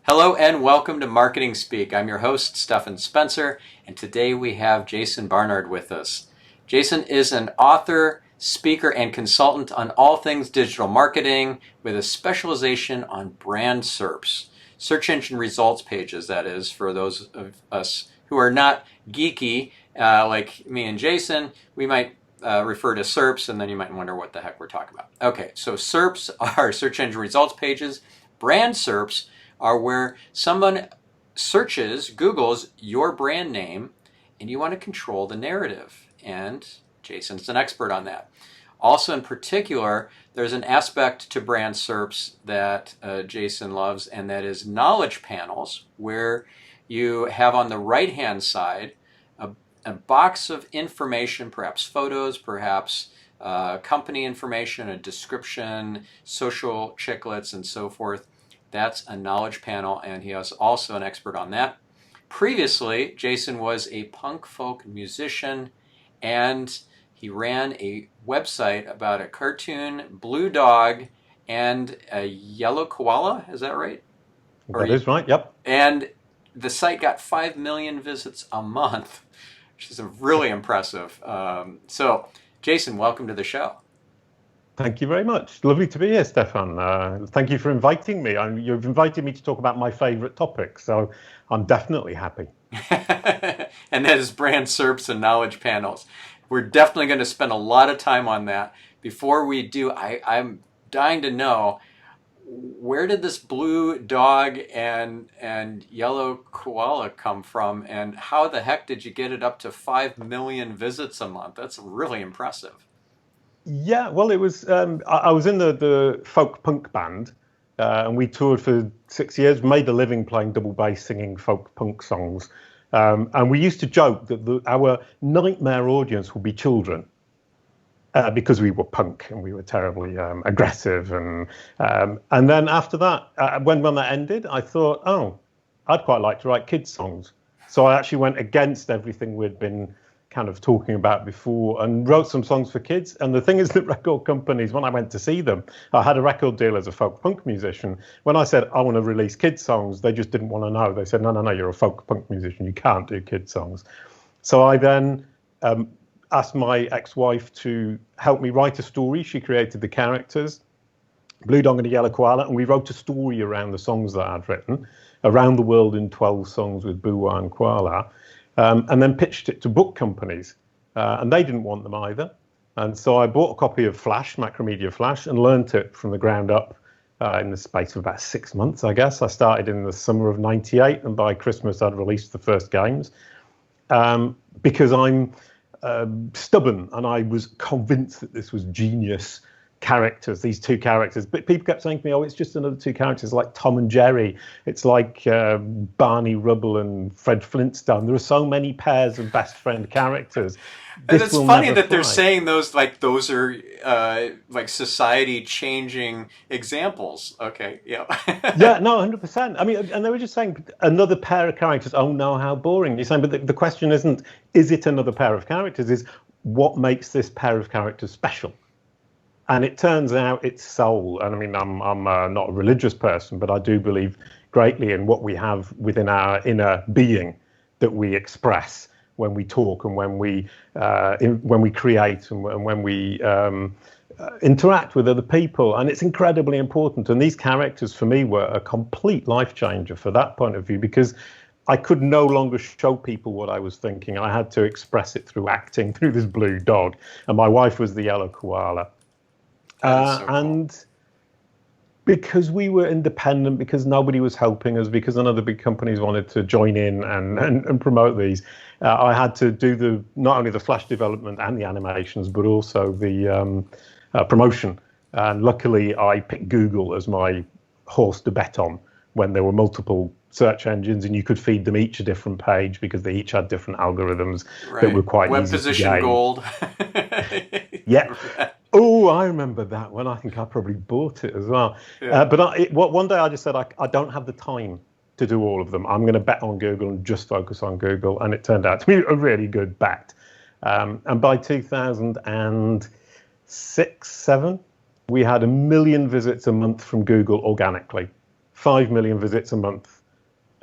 Hello and welcome to Marketing Speak. I'm your host, Stefan Spencer, and today we have Jason Barnard with us. Jason is an author, speaker, and consultant on all things digital marketing with a specialization on brand SERPs, search engine results pages, that is, for those of us who are not geeky like me and Jason. We might refer to SERPs, and then you might wonder what the heck we're talking about. Okay, so SERPs are search engine results pages. Brand SERPs are where someone searches, Googles your brand name, and you want to control the narrative. And Jason's an expert on that. Also, in particular, there's an aspect to brand SERPs that Jason loves, and that is knowledge panels, where you have on the right-hand side a box of information, perhaps photos, perhaps company information, a description, social chiclets, and so forth. That's a knowledge panel, and he is also an expert on that. Previously, Jason was a punk folk musician, and he ran a website about a cartoon blue dog and a yellow koala. Is that right? That is right, yep. And the site got 5 million visits a month, which is really impressive. So, Jason, welcome to the show. Thank you very much. Lovely to be here, Stefan. Thank you for inviting me. You've invited me to talk about my favorite topic, so I'm definitely happy. And that is brand SERPs and knowledge panels. We're definitely going to spend a lot of time on that. Before we do, I'm dying to know, where did this blue dog and yellow koala come from, and how the heck did you get it up to 5 million visits a month? That's really impressive. Yeah, well, it was. I was in the folk punk band, and we toured for 6 years. Made a living playing double bass, singing folk punk songs, and we used to joke that our nightmare audience would be children, because we were punk and we were terribly aggressive. And then after that, when that ended, I thought, oh, I'd quite like to write kids songs. So I actually went against everything we'd been kind of talking about before and wrote some songs for kids. And the thing is that record companies, when I went to see them, I had a record deal as a folk punk musician. When I said I want to release kids songs, they just didn't want to know. They said, no, you're a folk punk musician, you can't do kids songs. So I then asked my ex-wife to help me write a story. She created the characters, Blue Dog and a Yellow Koala, and we wrote a story around the songs that I'd written, Around the World in 12 Songs with Boowa and Kwala. And then pitched it to book companies, and they didn't want them either. And so I bought a copy of Flash, Macromedia Flash, and learnt it from the ground up in the space of about 6 months, I guess. I started in the summer of '98, and by Christmas I'd released the first games, because I'm stubborn, and I was convinced that this was genius characters, these two characters. But people kept saying to me, oh, it's just another two characters like Tom and Jerry. It's like Barney Rubble and Fred Flintstone. There are so many pairs of best friend characters. And it's funny that they're saying those like those are like society changing examples. Okay, yeah. Yeah, no, 100%. I mean, and they were just saying another pair of characters. Oh no, how boring. You're saying, but the question isn't, is it another pair of characters? Is what makes this pair of characters special? And it turns out it's soul. And I mean, I'm not a religious person, but I do believe greatly in what we have within our inner being that we express when we talk and when we create and when we interact with other people. And it's incredibly important. And these characters for me were a complete life changer for that point of view, because I could no longer show people what I was thinking. I had to express it through acting, through this blue dog. And my wife was the yellow koala. So cool. And because we were independent, because nobody was helping us, because none of the big companies wanted to join in and promote these, I had to do not only the Flash development and the animations, but also the promotion. And luckily, I picked Google as my horse to bet on when there were multiple search engines, and you could feed them each a different page because they each had different algorithms that were quite Web easy position to gain. gold. Yeah. Oh, I remember that one. I think I probably bought it as well. Yeah. But one day I just said, I don't have the time to do all of them. I'm going to bet on Google and just focus on Google. And it turned out to be a really good bet. And by 2006, 7, we had 1 million visits a month from Google organically. 5 million visits a month,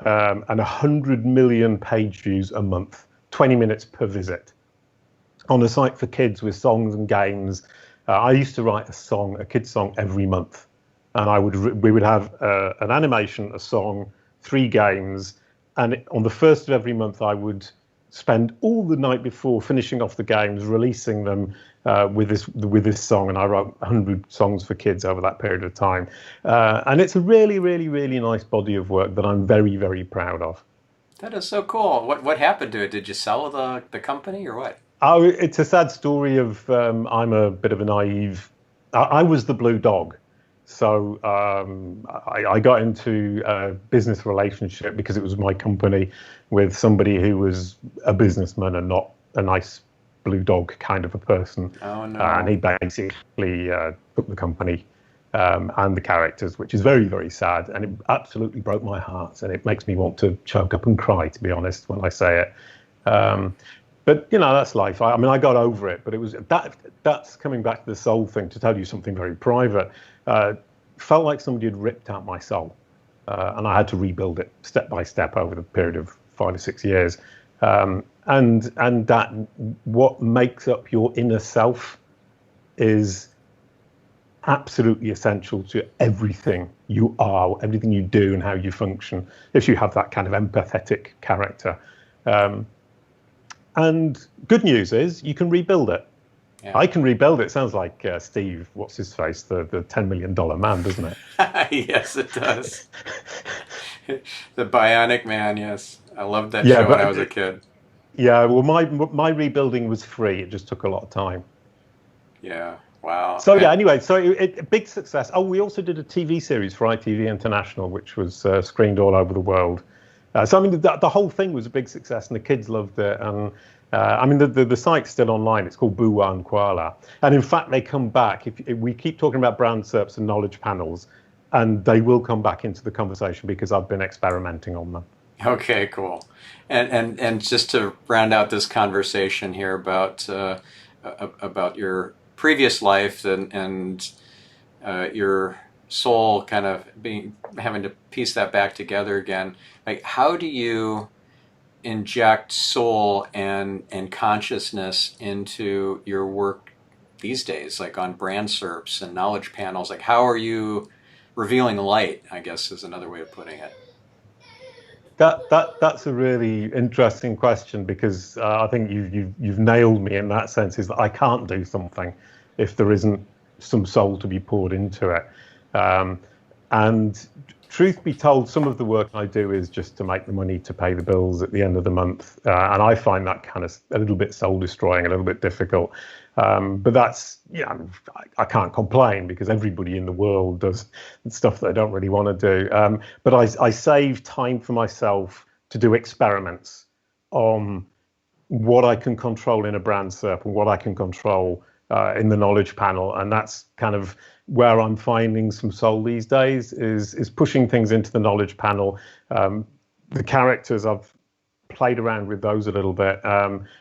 and 100 million page views a month, 20 minutes per visit, on a site for kids with songs and games. I used to write a kid's song every month, and we would have an animation, a song, 3 games, and on the first of every month I would spend all the night before finishing off the games, releasing them with this song, and I wrote 100 songs for kids over that period of time. And it's a really, really, really nice body of work that I'm very, very proud of. That is so cool. What happened to it? Did you sell the company or what? Oh, it's a sad story of I'm a bit of a naive. I was the blue dog. So I got into a business relationship because it was my company with somebody who was a businessman and not a nice blue dog kind of a person. Oh, no. And he basically took the company and the characters, which is very, very sad. And it absolutely broke my heart. And it makes me want to choke up and cry, to be honest, when I say it. But, you know, that's life. I mean, I got over it, but it was that's coming back to the soul thing, to tell you something very private. Felt like somebody had ripped out my soul, and I had to rebuild it step by step over the period of 5 or 6 years. And that what makes up your inner self is absolutely essential to everything you are, everything you do, and how you function, if you have that kind of empathetic character. And good news is you can rebuild it. Yeah. I can rebuild it. Sounds like Steve, what's his face, the $10 million man, doesn't it? Yes, it does. The Bionic Man, yes. I loved that show when I was a kid. Yeah, well, my rebuilding was free. It just took a lot of time. Yeah, wow. So yeah, anyway, so a big success. Oh, we also did a TV series for ITV International, which was screened all over the world. So I mean, the whole thing was a big success, and the kids loved it. And I mean, the site's still online. It's called Boowa Kwala, and in fact, they come back. If we keep talking about brand SERPs and knowledge panels, and they will come back into the conversation because I've been experimenting on them. Okay, cool. And just to round out this conversation here about your previous life and your soul kind of having to piece that back together again. Like, how do you inject soul and consciousness into your work these days, like on brand SERPs and knowledge panels? Like, how are you revealing light, I guess is another way of putting it. That's a really interesting question, because I think you've nailed me in that sense, is that I can't do something if there isn't some soul to be poured into it. And truth be told, some of the work I do is just to make the money to pay the bills at the end of the month. And I find that kind of a little bit soul destroying, a little bit difficult. But that's, yeah, I can't complain, because everybody in the world does stuff that I don't really want to do. But I save time for myself to do experiments on what I can control in a brand SERP and what I can control in the knowledge panel. And that's kind of where I'm finding some soul these days, is pushing things into the knowledge panel. The characters, I've played around with those a little bit,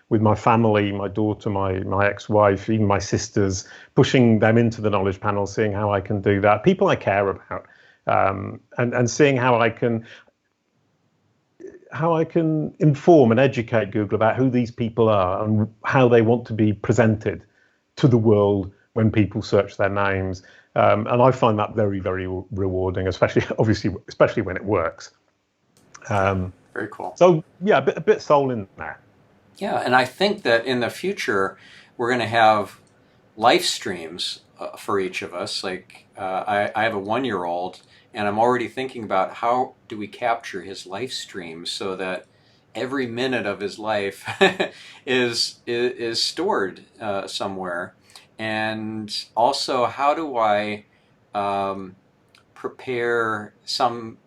with my family, my daughter, my ex-wife, even my sisters, pushing them into the knowledge panel, seeing how I can do that. People I care about, and seeing how I can inform and educate Google about who these people are and how they want to be presented to the world when people search their names. And I find that very, very rewarding, especially when it works. Very cool. So yeah, a bit soul in there. Yeah, and I think that in the future we're going to have live streams for each of us. Like I have a 1-year-old, and I'm already thinking about how do we capture his live stream so that every minute of his life is stored somewhere. And also, how do I prepare some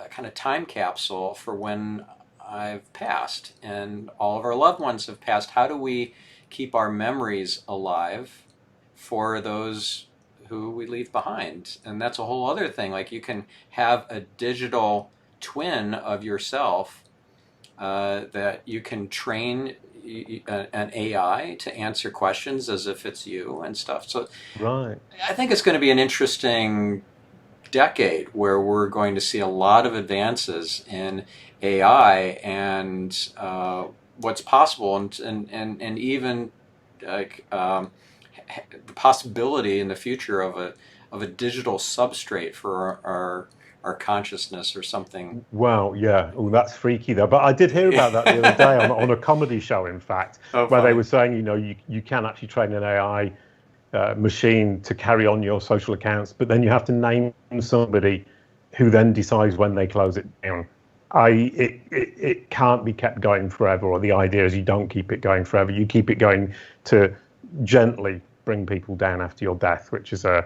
kind of time capsule for when I've passed and all of our loved ones have passed? How do we keep our memories alive for those who we leave behind? And that's a whole other thing. Like, you can have a digital twin of yourself that you can train an AI to answer questions as if it's you and stuff. So right. I think it's going to be an interesting decade where we're going to see a lot of advances in AI and what's possible, and even like the possibility in the future of a digital substrate for our consciousness or something. Wow, yeah. Oh, that's freaky though. But I did hear about that the other day on a comedy show, in fact, Oh, where funny. they were saying, you can actually train an AI machine to carry on your social accounts, but then you have to name somebody who then decides when they close it down. It can't be kept going forever, or the idea is you don't keep it going forever. You keep it going to gently bring people down after your death, which is a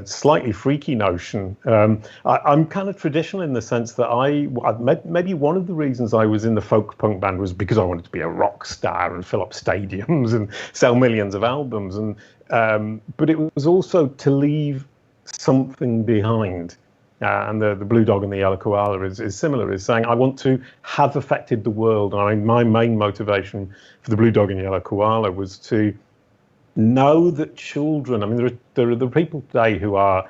slightly freaky notion. I'm kind of traditional in the sense that maybe one of the reasons I was in the folk punk band was because I wanted to be a rock star and fill up stadiums and sell millions of albums, but it was also to leave something behind. And the Blue Dog and the Yellow Koala is similar, is saying I want to have affected the world. I mean, my main motivation for the Blue Dog and Yellow Koala was to know that children, I mean, there are people today who are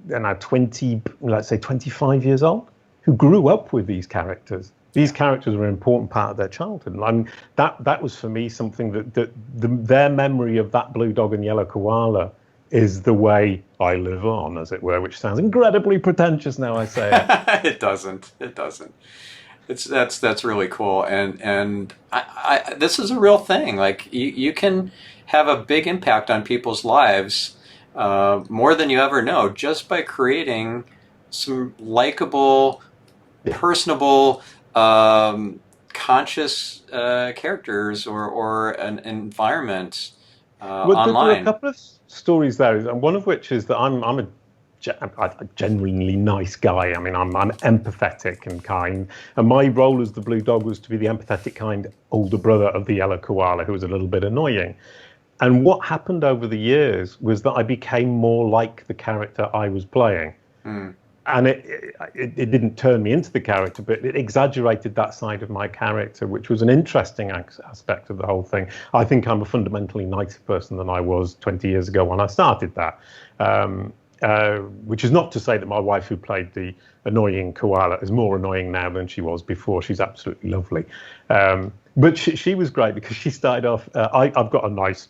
now 20, let's say 25 years old, who grew up with these characters. These characters were an important part of their childhood. And that was for me something that their memory of that Blue Dog and Yellow Koala is the way I live on, as it were, which sounds incredibly pretentious now I say it. It doesn't. That's really cool, and this is a real thing. Like you can have a big impact on people's lives, more than you ever know, just by creating some likable, personable, conscious characters or an environment online. There are a couple of stories there, and one of which is that I'm a genuinely nice guy. I mean, I'm empathetic and kind, and my role as the Blue Dog was to be the empathetic, kind older brother of the Yellow Koala, who was a little bit annoying. And what happened over the years was that I became more like the character I was playing. And it didn't turn me into the character, but it exaggerated that side of my character, which was an interesting aspect of the whole thing. I think I'm a fundamentally nicer person than I was 20 years ago when I started that. Which is not to say that my wife, who played the annoying koala, is more annoying now than she was before. She's absolutely lovely. But she was great because she started off, I've got a nice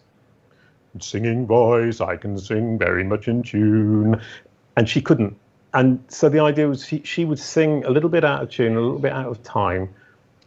singing voice. I can sing very much in tune. And she couldn't. And so the idea was she would sing a little bit out of tune, a little bit out of time.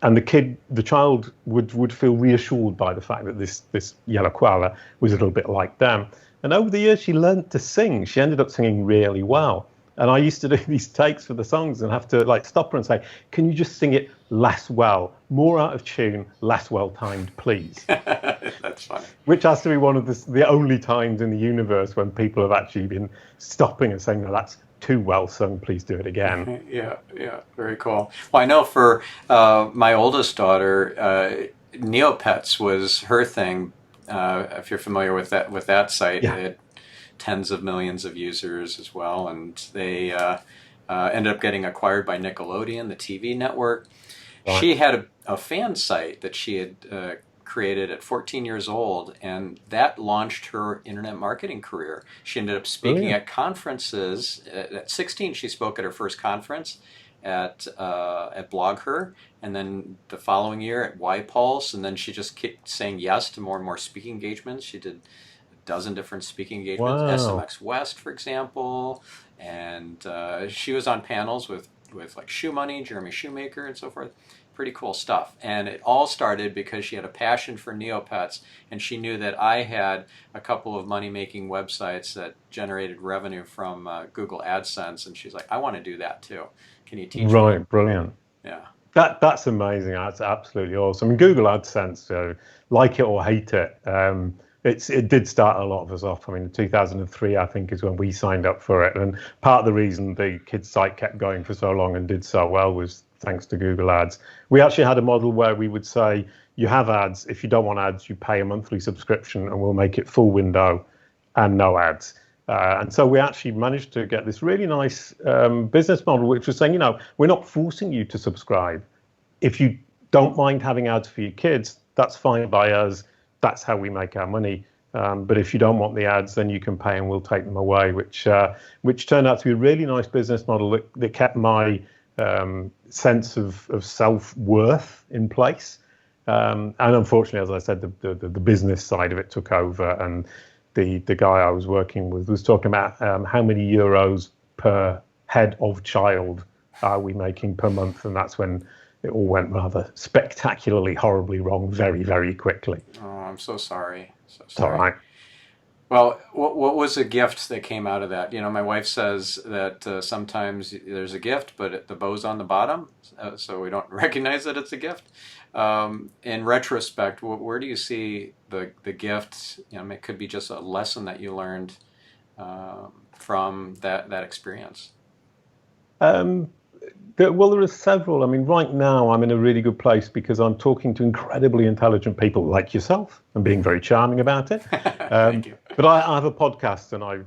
And the child would feel reassured by the fact that this yellow koala was a little bit like them. And over the years, she learned to sing. She ended up singing really well. And I used to do these takes for the songs and have to like stop her and say, can you just sing it less well, more out of tune, less well timed, please? That's funny. Which has to be one of the only times in the universe when people have actually been stopping and saying, no, that's too well sung, please do it again. Yeah, very cool. Well, I know for my oldest daughter, Neopets was her thing. If you're familiar with that site, Yeah. It had tens of millions of users as well, and they ended up getting acquired by Nickelodeon, the TV network. Right. She had a fan site that she had created at 14 years old, and that launched her internet marketing career. She ended up speaking at conferences. At 16, she spoke at her first conference at BlogHer, and then the following year at YPulse, and then she just kept saying yes to more and more speaking engagements. She did a dozen different speaking engagements, Wow. SMX West, for example, and she was on panels with like Shoe Money, Jeremy Shoemaker, and so forth. Pretty cool stuff. And it all started because she had a passion for Neopets, and she knew that I had a couple of money-making websites that generated revenue from Google AdSense, and she's like, I want to do that too. Can you teach me? Right, brilliant. Yeah. That's amazing. That's absolutely awesome. I mean, Google AdSense, like it or hate it, it did start a lot of us off. I mean, 2003, I think, is when we signed up for it. And part of the reason the kids' site kept going for so long and did so well was thanks to Google Ads. We actually had a model where we would say, you have ads. If you don't want ads, you pay a monthly subscription and we'll make it full window and no ads. And so we actually managed to get this really nice business model, which was saying, we're not forcing you to subscribe. If you don't mind having ads for your kids, that's fine by us. That's how we make our money. But if you don't want the ads, then you can pay and we'll take them away, which turned out to be a really nice business model that kept my sense of self-worth in place. And unfortunately, as I said, the business side of it took over, and the guy I was working with was talking about how many euros per head of child are we making per month, and that's when it all went rather spectacularly, horribly wrong very, very quickly. Oh, I'm so sorry. So It's all sorry. right. Well, what was a gift that came out of that? You know, my wife says that sometimes there's a gift, but the bow's on the bottom, so we don't recognize that it's a gift. In retrospect, where do you see the gift? You know, it could be just a lesson that you learned from that experience. Well, there are several. I mean, right now I'm in a really good place because I'm talking to incredibly intelligent people like yourself and being very charming about it. Thank you. But I have a podcast and I've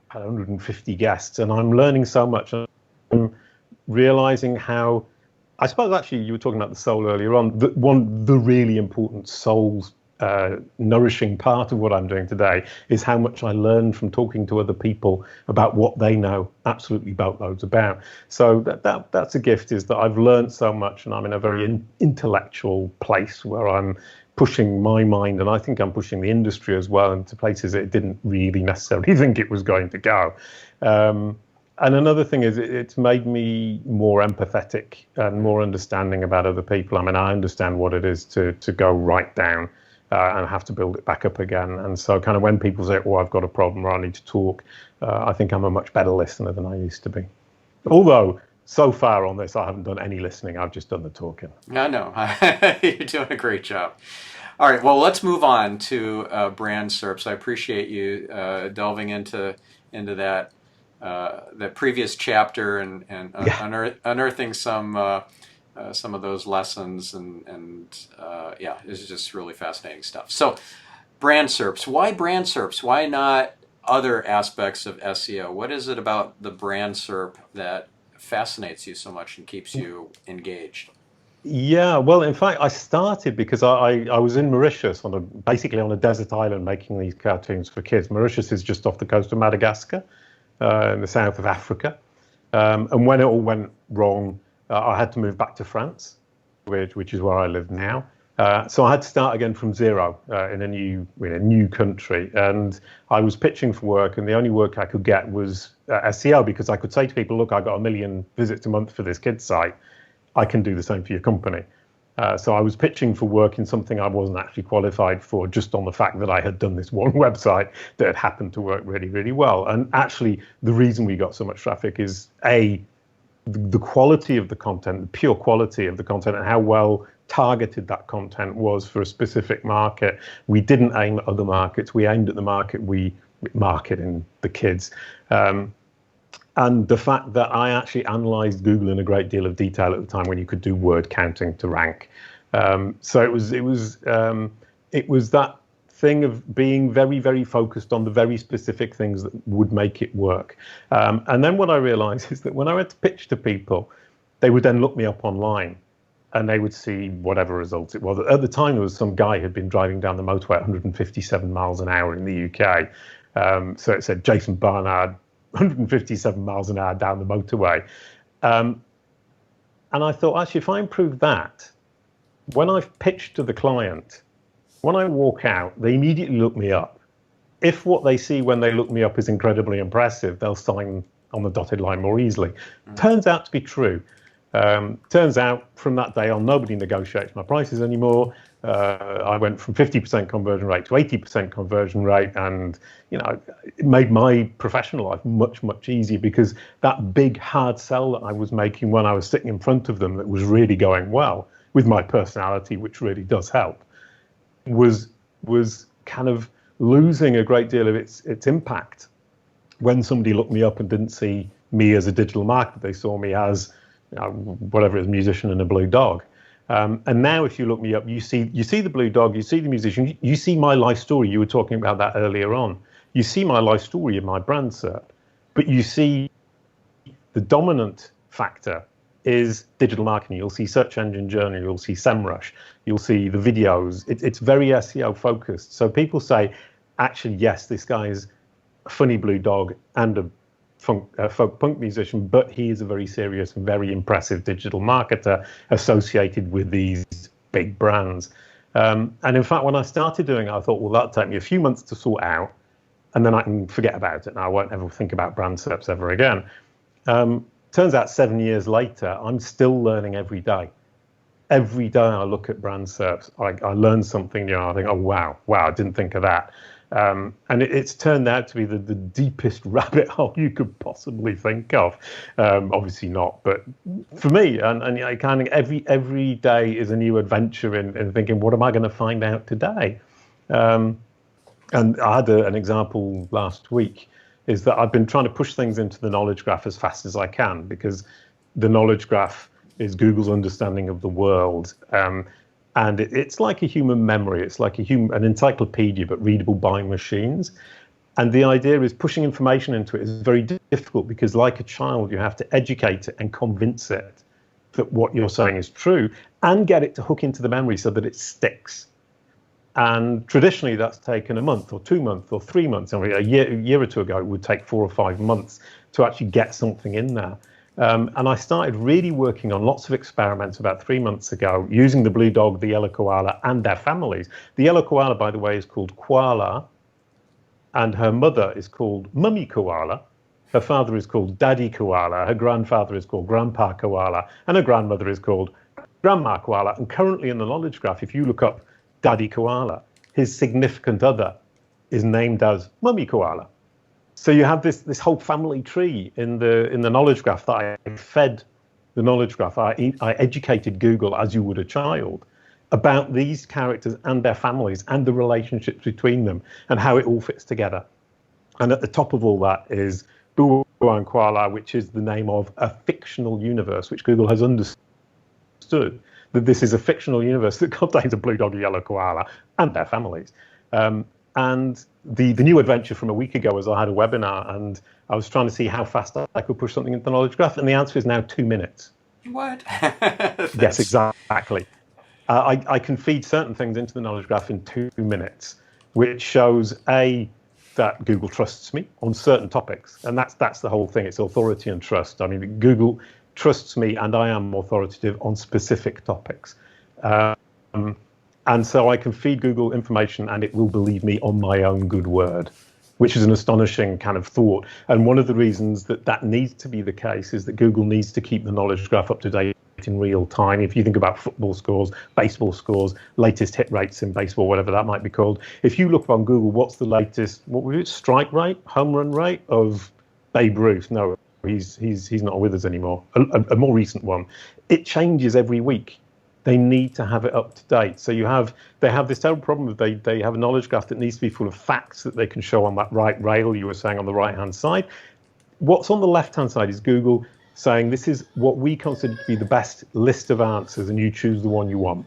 had 150 guests and I'm learning so much. I'm realizing how, I suppose actually you were talking about the soul earlier on, the really important soul's nourishing part of what I'm doing today is how much I learn from talking to other people about what they know absolutely boatloads about. So that's a gift, is that I've learned so much and I'm in a very intellectual place where I'm pushing my mind, and I think I'm pushing the industry as well into places it didn't really necessarily think it was going to go. And another thing is it's made me more empathetic and more understanding about other people. I mean, I understand what it is to go right down and have to build it back up again. And so kind of when people say, oh, I've got a problem or I need to talk, I think I'm a much better listener than I used to be. Although so far on this, I haven't done any listening. I've just done the talking. I know. You're doing a great job. All right, well, let's move on to Brand SERPs. I appreciate you delving into that the previous chapter and unearthing some of those lessons and yeah, it's just really fascinating stuff. So, Brand SERPs. Why Brand SERPs? Why not other aspects of SEO? What is it about the Brand SERP that fascinates you so much and keeps you engaged? Yeah, well, in fact, I started because I was in Mauritius basically on a desert island making these cartoons for kids. Mauritius is just off the coast of Madagascar, in the south of Africa. And when it all went wrong, I had to move back to France, which is where I live now. So I had to start again from zero in a new country. And I was pitching for work, and the only work I could get was SEO, because I could say to people, look, I got 1 million visits a month for this kids site. I can do the same for your company. So I was pitching for work in something I wasn't actually qualified for, just on the fact that I had done this one website that had happened to work really, really well. And actually, the reason we got so much traffic is the quality of the content, the pure quality of the content, and how well targeted that content was for a specific market. We didn't aim at other markets. We aimed at the market we market in, the kids. And the fact that I actually analyzed Google in a great deal of detail at the time when you could do word counting to rank. So it was that thing of being very, very focused on the very specific things that would make it work. And then what I realized is that when I went to pitch to people, they would then look me up online and they would see whatever results it was. At the time, there was some guy who had been driving down the motorway at 157 miles an hour in the UK. So it said Jason Barnard, 157 miles an hour down the motorway. And I thought, actually, if I improve that, when I've pitched to the client, when I walk out, they immediately look me up. If what they see when they look me up is incredibly impressive, they'll sign on the dotted line more easily. Turns out to be true. Turns out from that day on, nobody negotiates my prices anymore. I went from 50% conversion rate to 80% conversion rate, and it made my professional life much, much easier, because that big hard sell that I was making when I was sitting in front of them, that was really going well with my personality, which really does help, was kind of losing a great deal of its impact when somebody looked me up and didn't see me as a digital marketer. They saw me as whatever it is, musician and a blue dog. And now if you look me up, you see the blue dog, you see the musician, you see my life story. You were talking about that earlier on. You see my life story in my brand SERP, but you see the dominant factor is digital marketing. You'll see search engine journey, you'll see SEMrush, you'll see the videos. It's very SEO focused. So people say, actually, yes, this guy is a funny blue dog and a folk punk musician, but he is a very serious, very impressive digital marketer associated with these big brands. And in fact, when I started doing it, I thought, well, that'll take me a few months to sort out, and then I can forget about it, and I won't ever think about Brand SERPs ever again. Turns out 7 years later, I'm still learning every day. Every day I look at Brand SERPs, I learn something new. I think, oh, wow, I didn't think of that. And it's turned out to be the deepest rabbit hole you could possibly think of. Obviously not, but for me, and I kind of every day is a new adventure in thinking, what am I going to find out today? And I had an example last week, is that I've been trying to push things into the knowledge graph as fast as I can, because the knowledge graph is Google's understanding of the world. And it's like a human memory. It's like an encyclopedia, but readable by machines. And the idea is pushing information into it is very difficult, because like a child, you have to educate it and convince it that what you're saying is true, and get it to hook into the memory so that it sticks. And traditionally, that's taken a month or 2 months or 3 months. A year or two ago, it would take 4 or 5 months to actually get something in there. And I started really working on lots of experiments about 3 months ago, using the blue dog, the yellow koala, and their families. The yellow koala, by the way, is called Kwala, and her mother is called Mummy Koala. Her father is called Daddy Koala. Her grandfather is called Grandpa Koala, and her grandmother is called Grandma Koala. And currently in the knowledge graph, if you look up Daddy Koala, his significant other is named as Mummy Koala. So you have this whole family tree in the knowledge graph that I fed the knowledge graph. I educated Google, as you would a child, about these characters and their families and the relationships between them and how it all fits together. And at the top of all that is Boowa Kwala, which is the name of a fictional universe, which Google has understood that this is a fictional universe that contains a blue dog, a yellow koala, and their families. And the new adventure from a week ago was I had a webinar, and I was trying to see how fast I could push something into the knowledge graph, and the answer is now 2 minutes. What? Yes, exactly. I can feed certain things into the knowledge graph in 2 minutes, which shows, A, that Google trusts me on certain topics, and that's the whole thing. It's authority and trust. I mean, Google trusts me, and I am authoritative on specific topics. And so I can feed Google information, and it will believe me on my own good word, which is an astonishing kind of thought. And one of the reasons that needs to be the case is that Google needs to keep the knowledge graph up to date in real time. If you think about football scores, baseball scores, latest hit rates in baseball, whatever that might be called. If you look on Google, what's the latest, what was it, strike rate, home run rate of Babe Ruth? No, he's not with us anymore. A more recent one. It changes every week. They need to have it up to date. So they have this terrible problem of they have a knowledge graph that needs to be full of facts that they can show on that right rail you were saying on the right-hand side. What's on the left-hand side is Google saying this is what we consider to be the best list of answers, and you choose the one you want.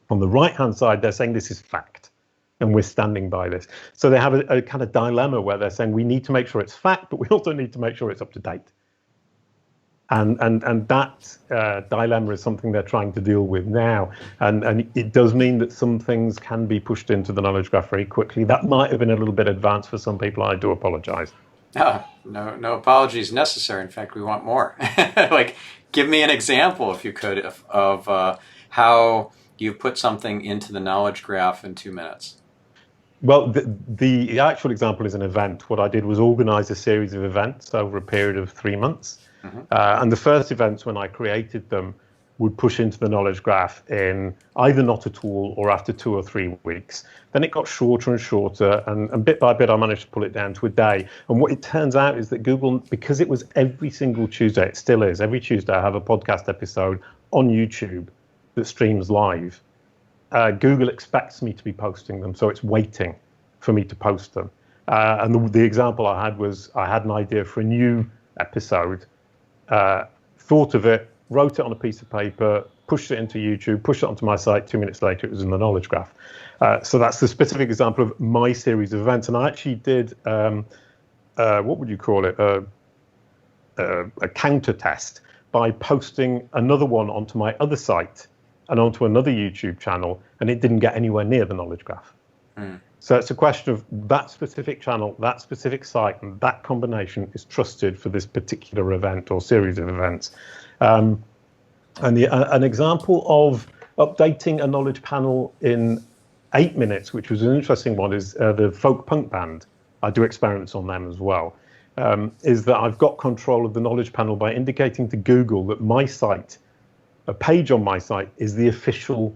On the right-hand side, they're saying this is fact, and we're standing by this. So they have a kind of dilemma where they're saying we need to make sure it's fact, but we also need to make sure it's up to date. And that dilemma is something they're trying to deal with now. And it does mean that some things can be pushed into the knowledge graph very quickly. That might have been a little bit advanced for some people. I do apologize. No apologies necessary. In fact, we want more. Like, give me an example, if you could, of how you put something into the knowledge graph in 2 minutes. Well, the actual example is an event. What I did was organize a series of events over a period of 3 months. Mm-hmm. And the first events, when I created them, would push into the knowledge graph in either not at all or after 2 or 3 weeks. Then it got shorter and shorter, and bit by bit I managed to pull it down to a day. And what it turns out is that Google, because it was every single Tuesday, it still is, every Tuesday I have a podcast episode on YouTube that streams live. Google expects me to be posting them, so it's waiting for me to post them. And the example I had was I had an idea for a new episode, thought of it, wrote it on a piece of paper, pushed it into YouTube, pushed it onto my site. 2 minutes later, it was in the knowledge graph. So that's the specific example of my series of events. And I actually did, what would you call it, a counter test by posting another one onto my other site and onto another YouTube channel, and it didn't get anywhere near the knowledge graph. So it's a question of that specific channel, that specific site, and that combination is trusted for this particular event or series of events. And an example of updating a knowledge panel in 8 minutes, which was an interesting one, is the folk punk band. I do experiments on them as well. Is that I've got control of the knowledge panel by indicating to Google that my site, a page on my site, is the official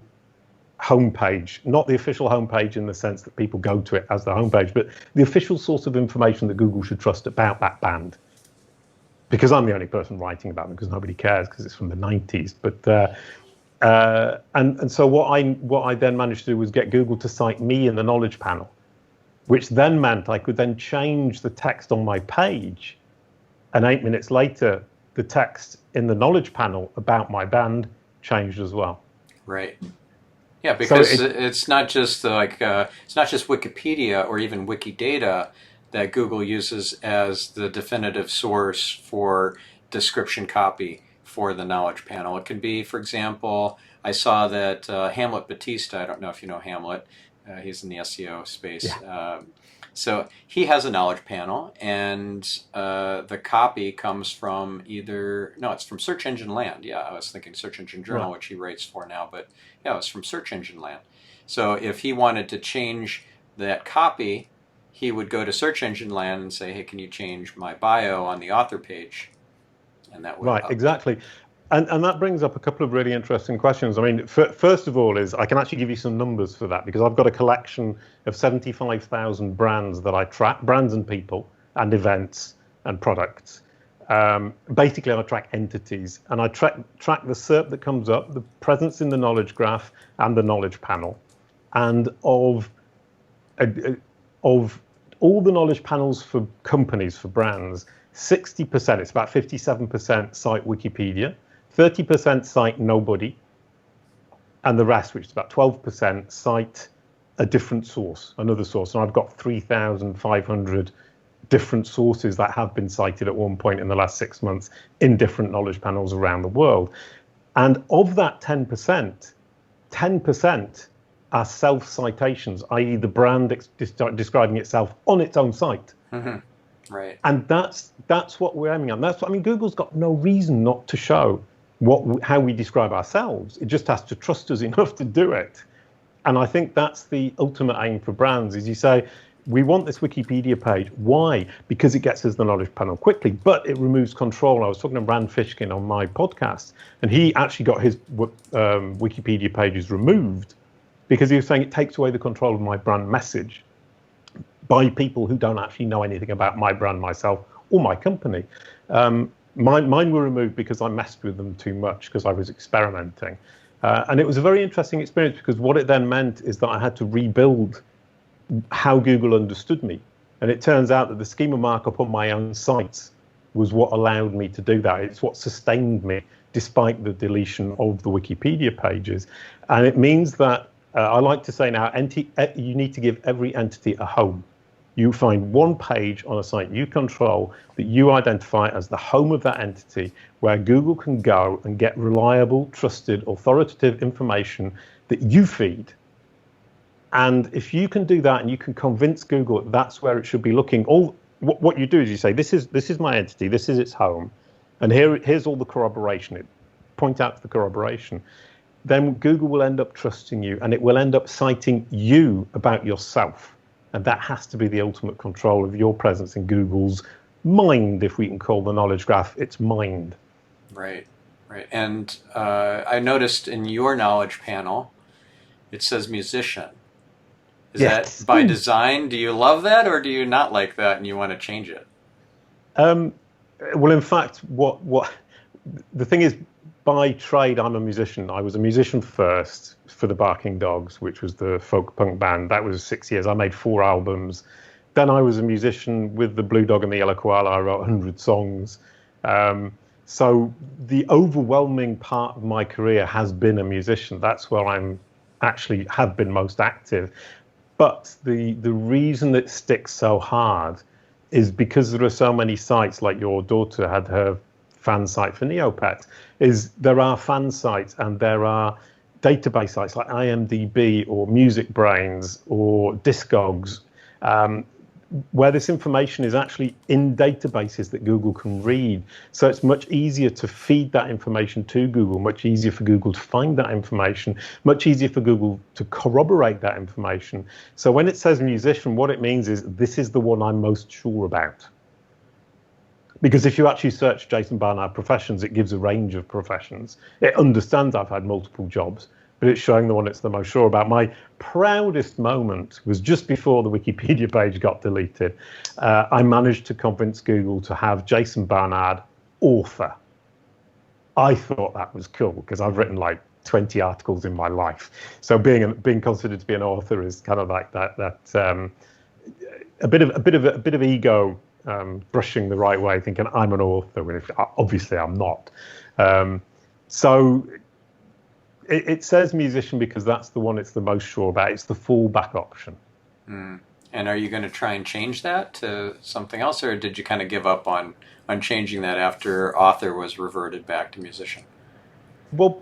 homepage, not the official homepage in the sense that people go to it as the homepage, but the official source of information that Google should trust about that band. Because I'm the only person writing about them, because nobody cares, because it's from the 90s. But and so what I then managed to do was get Google to cite me in the knowledge panel, which then meant I could then change the text on my page, and 8 minutes later, the text in the knowledge panel about my band changed as well. Right. Yeah, because so it's not just it's not just Wikipedia or even Wikidata that Google uses as the definitive source for description copy for the knowledge panel. It can be, for example, I saw that Hamlet Batista, I don't know if you know Hamlet, he's in the SEO space. Yeah. So he has a knowledge panel, and the copy comes from it's from Search Engine Land. Yeah, I was thinking Search Engine Journal, right, which he writes for now, but yeah, it was from Search Engine Land. So if he wanted to change that copy, he would go to Search Engine Land and say, hey, can you change my bio on the author page? And that would right, exactly. And that brings up a couple of really interesting questions. I mean, first of all, I can actually give you some numbers for that, because I've got a collection of 75,000 brands that I track, brands and people and events and products. Basically, I track entities, and I track the SERP that comes up, the presence in the knowledge graph and the knowledge panel. And of all the knowledge panels for companies, for brands, 60%, it's about 57% cite Wikipedia, 30% cite nobody, and the rest, which is about 12%, cite a different source, another source. And I've got 3,500 different sources that have been cited at one point in the last 6 months in different knowledge panels around the world. And of that 10%, 10% are self-citations, i.e. the brand describing itself on its own site. Mm-hmm. Right. And that's what we're aiming at. Google's got no reason not to show how we describe ourselves. It just has to trust us enough to do it. And I think that's the ultimate aim for brands, is you say, we want this Wikipedia page. Why? Because it gets us the knowledge panel quickly, but it removes control. I was talking to Rand Fishkin on my podcast, and he actually got his Wikipedia pages removed because he was saying it takes away the control of my brand message by people who don't actually know anything about my brand, myself, or my company. Mine were removed because I messed with them too much, because I was experimenting. And it was a very interesting experience, because what it then meant is that I had to rebuild how Google understood me. And it turns out that the schema markup on my own sites was what allowed me to do that. It's what sustained me despite the deletion of the Wikipedia pages. And it means that I like to say now, you need to give every entity a home. You find one page on a site you control that you identify as the home of that entity, where Google can go and get reliable, trusted, authoritative information that you feed. And if you can do that, and you can convince Google that's where it should be looking, what you do is you say, this is my entity, this is its home, and here's all the corroboration. Point out the corroboration. Then Google will end up trusting you, and it will end up citing you about yourself. And that has to be the ultimate control of your presence in Google's mind, if we can call the knowledge graph its mind. Right, right. And I noticed in your knowledge panel, it says musician. Is yes. that by design? Do you love that, or do you not like that and you want to change it? Well, in fact, what the thing is, by trade, I'm a musician. I was a musician first for the Barking Dogs, which was the folk punk band. That was 6 years. I made 4 albums. Then I was a musician with the Blue Dog and the Yellow Koala. I wrote 100 songs. So the overwhelming part of my career has been a musician. That's where I'm actually have been most active. But the reason it sticks so hard is because there are so many sites, like your daughter had her fan site for Neopet, is there are fan sites and there are database sites like IMDb or Music Brains or Discogs, where this information is actually in databases that Google can read. So it's much easier to feed that information to Google, much easier for Google to find that information, much easier for Google to corroborate that information. So when it says musician, what it means is this is the one I'm most sure about. Because if you actually search Jason Barnard professions, it gives a range of professions. It understands I've had multiple jobs, but it's showing the one it's the most sure about. My proudest moment was just before the Wikipedia page got deleted. I managed to convince Google to have Jason Barnard author. I thought that was cool because I've written like 20 articles in my life. So being considered to be an author is kind of like that a bit of ego. Brushing the right way, thinking I'm an author, when obviously I'm not. So it says musician because that's the one it's the most sure about. It's the fallback option. And are you going to try and change that to something else, or did you kind of give up on changing that after author was reverted back to musician? Well,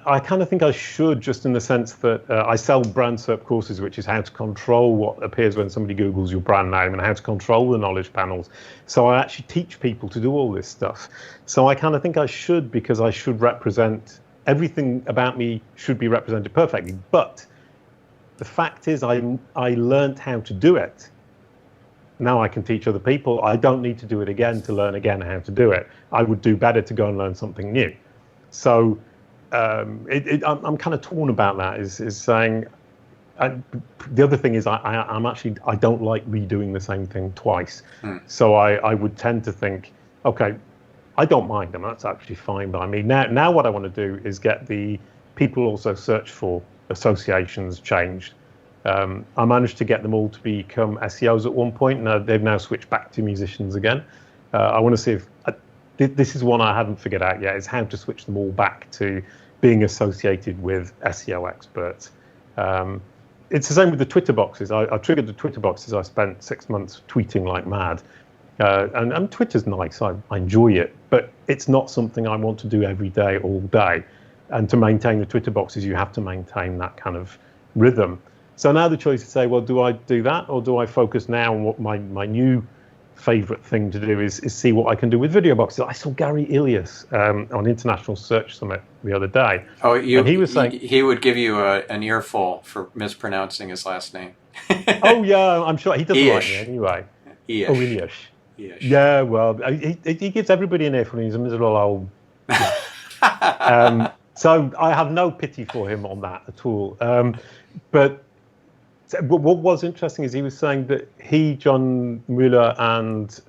I kind of think I should, just in the sense that I sell Brand SERP courses, which is how to control what appears when somebody Googles your brand name and how to control the knowledge panels. So I actually teach people to do all this stuff. So I kind of think I should, because I should represent everything about me should be represented perfectly. But the fact is I learned how to do it. Now I can teach other people. I don't need to do it again to learn again how to do it. I would do better to go and learn something new. So I'm kind of torn about that. Is saying the other thing is I don't like redoing the same thing twice. So I would tend to think, okay, I don't mind them. That's actually fine by me. Now what I want to do is get the people also search for associations changed. I managed to get them all to become SEOs at one point, and they've now switched back to musicians again. I want to see if this is one I haven't figured out yet, is how to switch them all back to being associated with SEO experts. It's the same with the Twitter boxes. I triggered the Twitter boxes. I spent 6 months tweeting like mad. And Twitter's nice. I enjoy it, but it's not something I want to do every day, all day. And to maintain the Twitter boxes, you have to maintain that kind of rhythm. So now the choice is to say, well, do I do that, or do I focus now on what my new favorite thing to do is see what I can do with video boxes? I saw Gary Ilias on International Search Summit the other day. Oh, and he was saying he would give you an earful for mispronouncing his last name. Oh yeah, I'm sure he doesn't like me anyway. Ilias. Oh, Ilias. Yeah, well, he gives everybody an earful. He's a miserable old. So I have no pity for him on that at all. But what was interesting is he was saying that he, John Mueller, and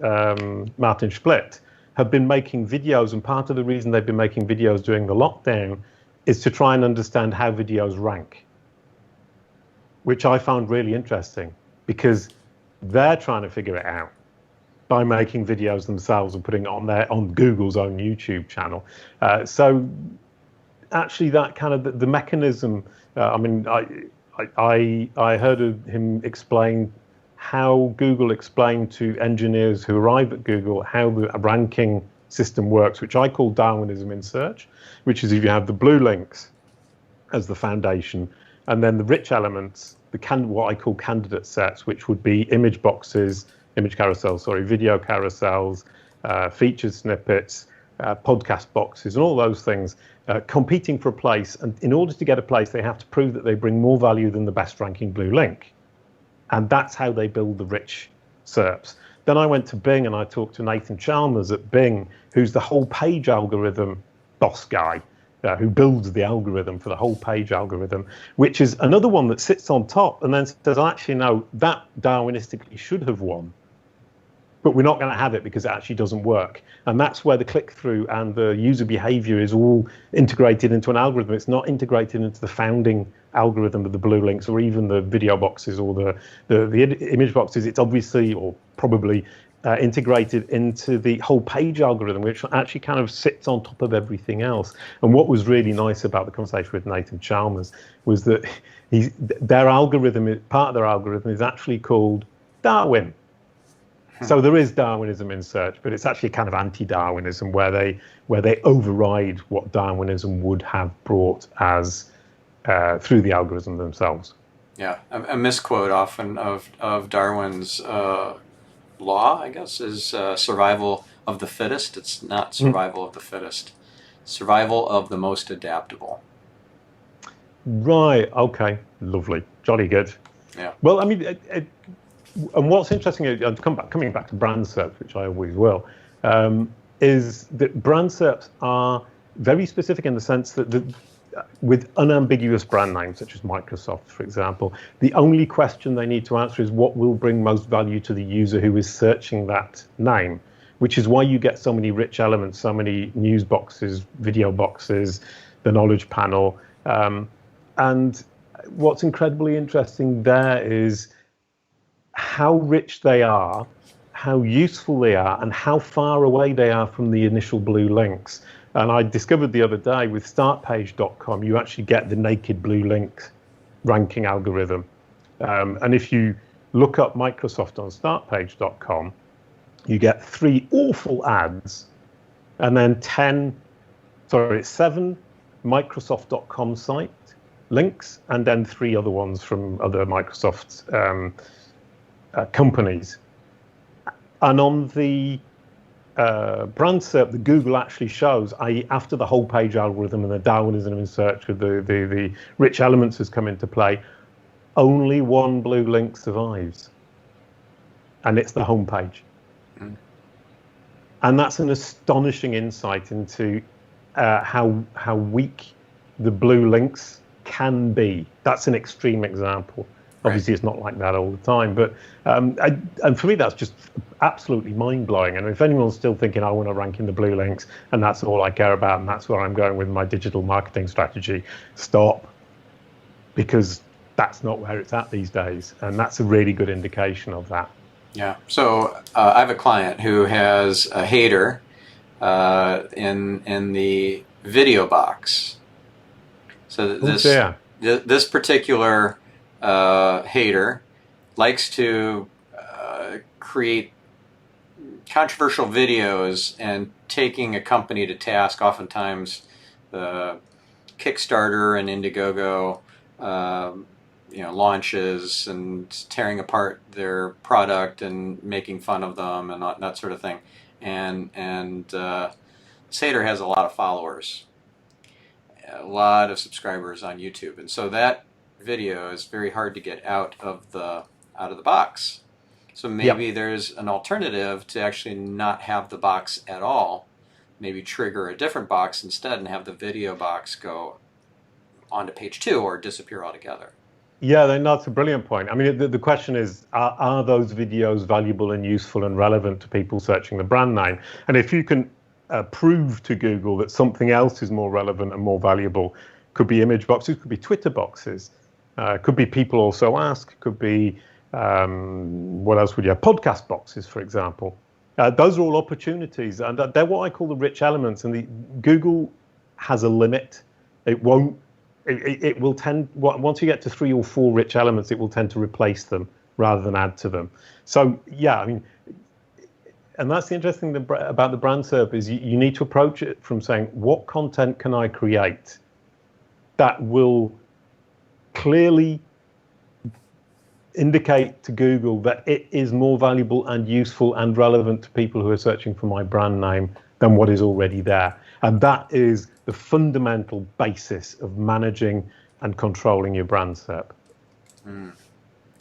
Martin Splitt have been making videos, and part of the reason they've been making videos during the lockdown is to try and understand how videos rank, which I found really interesting, because they're trying to figure it out by making videos themselves and putting it on Google's own YouTube channel. So actually, that kind of the mechanism. I mean, I heard of him explain how Google explained to engineers who arrive at Google how the ranking system works, which I call Darwinism in search, which is if you have the blue links as the foundation, and then the rich elements, what I call candidate sets, which would be image carousels, video carousels, featured snippets, podcast boxes, and all those things, competing for a place. And in order to get a place, they have to prove that they bring more value than the best ranking blue link. And that's how they build the rich SERPs. Then I went to Bing and I talked to Nathan Chalmers at Bing, who's the whole page algorithm boss guy, who builds the algorithm for the whole page algorithm, which is another one that sits on top and then says, actually, no, that Darwinistically should have won, but we're not going to have it because it actually doesn't work. And that's where the click-through and the user behavior is all integrated into an algorithm. It's not integrated into the founding algorithm of the blue links or even the video boxes or the image boxes. It's obviously or probably integrated into the whole page algorithm, which actually kind of sits on top of everything else. And what was really nice about the conversation with Nathan Chalmers was that part of their algorithm is actually called Darwin. So there is Darwinism in search, but it's actually kind of anti-Darwinism where they override what Darwinism would have brought as through the algorithm themselves. Yeah, a misquote often of Darwin's law, I guess, is survival of the fittest. It's not survival of the fittest. Survival of the most adaptable. Right. Okay. Lovely. Jolly good. Yeah. Well, I mean, and what's interesting, coming back to brand SERPs, which I always will, is that brand SERPs are very specific in the sense that with unambiguous brand names, such as Microsoft, for example, the only question they need to answer is what will bring most value to the user who is searching that name, which is why you get so many rich elements, so many news boxes, video boxes, the knowledge panel. And what's incredibly interesting there is how rich they are, how useful they are, and how far away they are from the initial blue links. And I discovered the other day with startpage.com, you actually get the naked blue links ranking algorithm. And if you look up Microsoft on startpage.com, you get 3 awful ads and then 7 Microsoft.com site links, and then 3 other ones from other Microsoft companies. And on the brand SERP, the Google actually shows, i.e. after the whole page algorithm and the Darwinism in search with the rich elements has come into play, only 1 blue link survives. And it's the home page. And that's an astonishing insight into how weak the blue links can be. That's an extreme example. Obviously, it's not like that all the time, but and for me, that's just absolutely mind-blowing. And if anyone's still thinking, I want to rank in the blue links, and that's all I care about, and that's where I'm going with my digital marketing strategy, stop, because that's not where it's at these days, and that's a really good indication of that. Yeah. So I have a client who has a header in the video box. So this particular hater likes to create controversial videos and taking a company to task, oftentimes the Kickstarter and Indiegogo launches and tearing apart their product and making fun of them and that sort of thing. And this hater has a lot of followers, a lot of subscribers on YouTube, and so that video is very hard to get out of the box. So maybe there's an alternative to actually not have the box at all. Maybe trigger a different box instead and have the video box go onto page 2 or disappear altogether. Yeah, that's a brilliant point. I mean, the question is, are those videos valuable and useful and relevant to people searching the brand name? And if you can prove to Google that something else is more relevant and more valuable, could be image boxes, could be Twitter boxes, could be people also ask, could be, what else would you have? Podcast boxes, for example. Those are all opportunities, and they're what I call the rich elements. And Google has a limit. It won't. It will tend, once you get to 3 or 4 rich elements, it will tend to replace them rather than add to them. So yeah, I mean, and that's the interesting thing about the brand SERP is you need to approach it from saying, what content can I create that will clearly indicate to Google that it is more valuable and useful and relevant to people who are searching for my brand name than what is already there. And that is the fundamental basis of managing and controlling your brand SERP.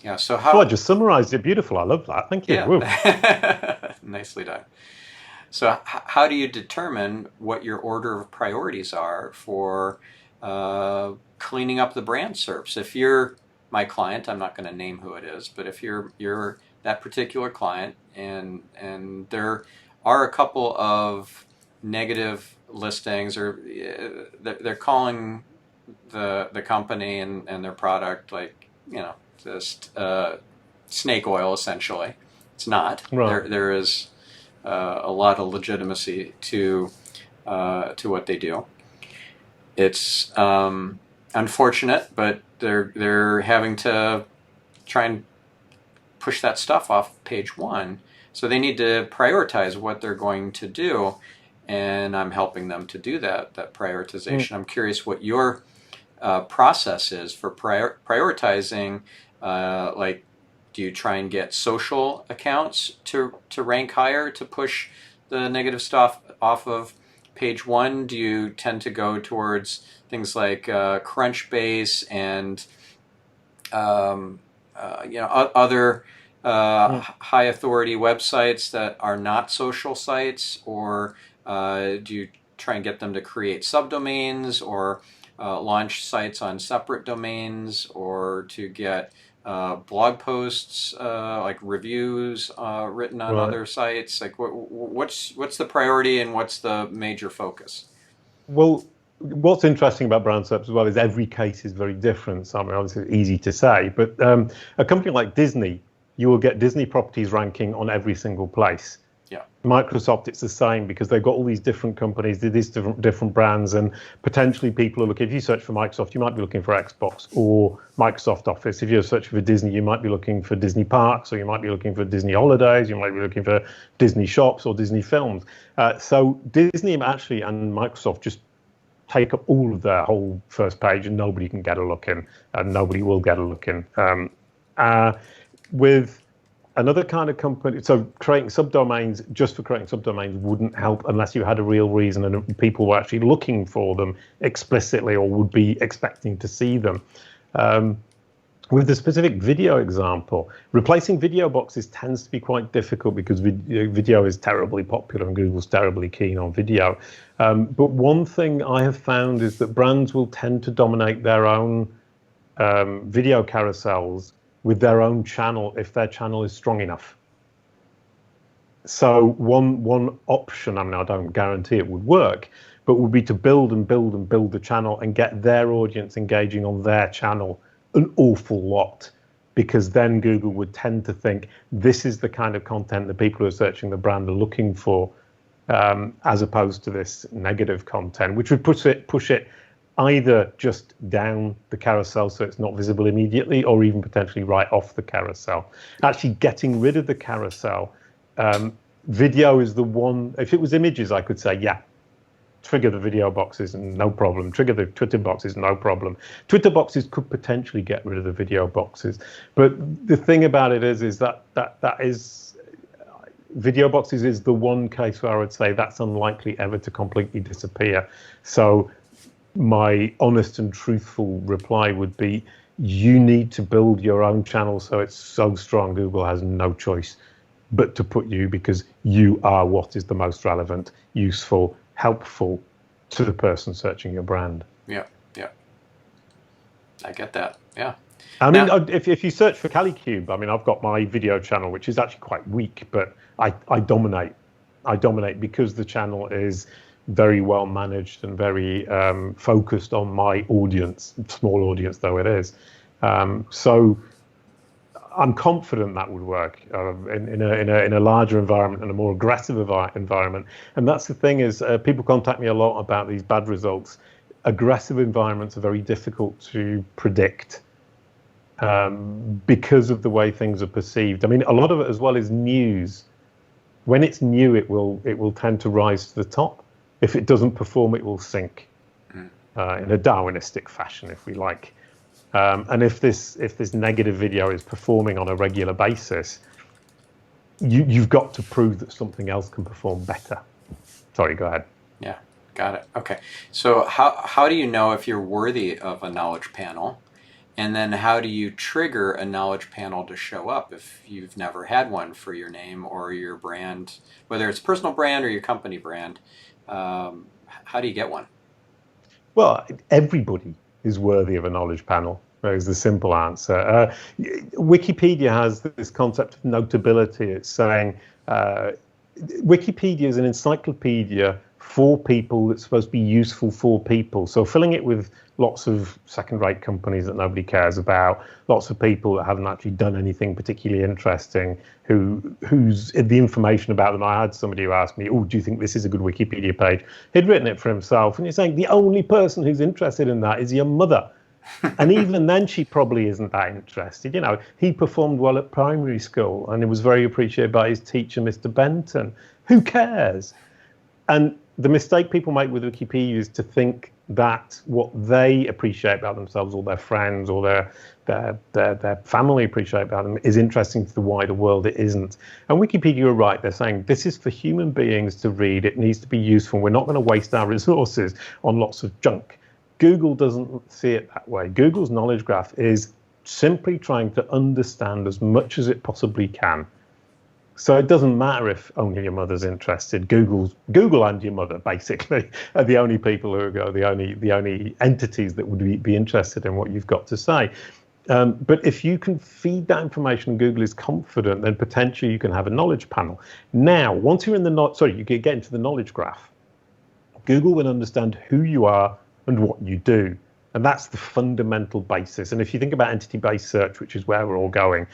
Yeah. So how? Oh, I just summarized it. Beautiful. I love that. Thank you. Yeah. Nicely done. So how do you determine what your order of priorities are for cleaning up the brand SERPs? If you're my client, I'm not going to name who it is, but if you're that particular client and there are a couple of negative listings, or they're calling the company and their product like, just snake oil, essentially. It's not. Right. There is a lot of legitimacy to what they do. It's unfortunate, but they're having to try and push that stuff off page 1. So they need to prioritize what they're going to do, and I'm helping them to do that prioritization. I'm curious what your process is for prioritizing. Like, do you try and get social accounts to rank higher to push the negative stuff off of page one? Do you tend to go towards things like Crunchbase and other high authority websites that are not social sites, or do you try and get them to create subdomains or launch sites on separate domains, or to get blog posts like reviews written on other sites? Like, what's the priority and what's the major focus? Well, what's interesting about Brand SERPs as well is every case is very different. So I mean, obviously it's easy to say, but a company like Disney, you will get Disney properties ranking on every single place. Yeah. Microsoft, it's the same, because they've got all these different companies, these different brands, and potentially people are looking. If you search for Microsoft, you might be looking for Xbox or Microsoft Office. If you're searching for Disney, you might be looking for Disney Parks, or you might be looking for Disney Holidays, you might be looking for Disney Shops or Disney Films. So Disney actually and Microsoft just take up all of their whole first page, and nobody can get a look in, and nobody will get a look in. With another kind of company, so creating subdomains just for creating subdomains wouldn't help unless you had a real reason and people were actually looking for them explicitly or would be expecting to see them. With the specific video example, replacing video boxes tends to be quite difficult because video is terribly popular and Google's terribly keen on video. But one thing I have found is that brands will tend to dominate their own video carousels with their own channel if their channel is strong enough. So one option, I mean, I don't guarantee it would work, but would be to build the channel and get their audience engaging on their channel an awful lot, because then Google would tend to think this is the kind of content that people who are searching the brand are looking for, as opposed to this negative content, which would push it either just down the carousel so it's not visible immediately, or even potentially right off the carousel. Actually getting rid of the carousel, video is the one. If it was images, I could say, yeah, trigger the video boxes and no problem. Trigger the Twitter boxes, no problem. Twitter boxes could potentially get rid of the video boxes. But the thing about it is that is, video boxes is the one case where I would say that's unlikely ever to completely disappear. So my honest and truthful reply would be, you need to build your own channel so it's so strong Google has no choice but to put you, because you are what is the most relevant, useful, helpful to the person searching your brand. Yeah. I get that. Yeah. I mean, if you search for Kalicube, I mean, I've got my video channel, which is actually quite weak, but I dominate. I dominate because the channel is very well managed and very focused on my audience, small audience though it is. So I'm confident that would work in a larger environment and a more aggressive environment. And that's the thing is, people contact me a lot about these bad results. Aggressive environments are very difficult to predict because of the way things are perceived. I mean, a lot of it as well is news. When it's new, it will tend to rise to the top. If it doesn't perform, it will sink in a Darwinistic fashion, if we like. And if this negative video is performing on a regular basis, you've got to prove that something else can perform better. Sorry, go ahead. Yeah, got it. Okay. So how do you know if you're worthy of a knowledge panel? And then how do you trigger a knowledge panel to show up if you've never had one for your name or your brand, whether it's personal brand or your company brand? How do you get one? Well, everybody is worthy of a knowledge panel. That is the simple answer. Wikipedia has this concept of notability. It's saying Wikipedia is an encyclopedia for people that's supposed to be useful for people. So filling it with lots of second-rate companies that nobody cares about, lots of people that haven't actually done anything particularly interesting, who's the information about them. I had somebody who asked me, oh, do you think this is a good Wikipedia page? He'd written it for himself, and you're saying the only person who's interested in that is your mother. And even then, she probably isn't that interested. You know, he performed well at primary school and it was very appreciated by his teacher, Mr. Benton. Who cares? And the mistake people make with Wikipedia is to think that what they appreciate about themselves, or their friends, or their family appreciate about them, is interesting to the wider world. It isn't. And Wikipedia are right. They're saying this is for human beings to read. It needs to be useful. We're not going to waste our resources on lots of junk. Google doesn't see it that way. Google's knowledge graph is simply trying to understand as much as it possibly can. So it doesn't matter if only your mother's interested. Google and your mother basically are the only people who are the only entities that would be interested in what you've got to say. But if you can feed that information and Google is confident, then potentially you can have a knowledge panel. Now, once you're in you can get into the knowledge graph. Google will understand who you are and what you do. And that's the fundamental basis. And if you think about entity-based search, which is where we're all going,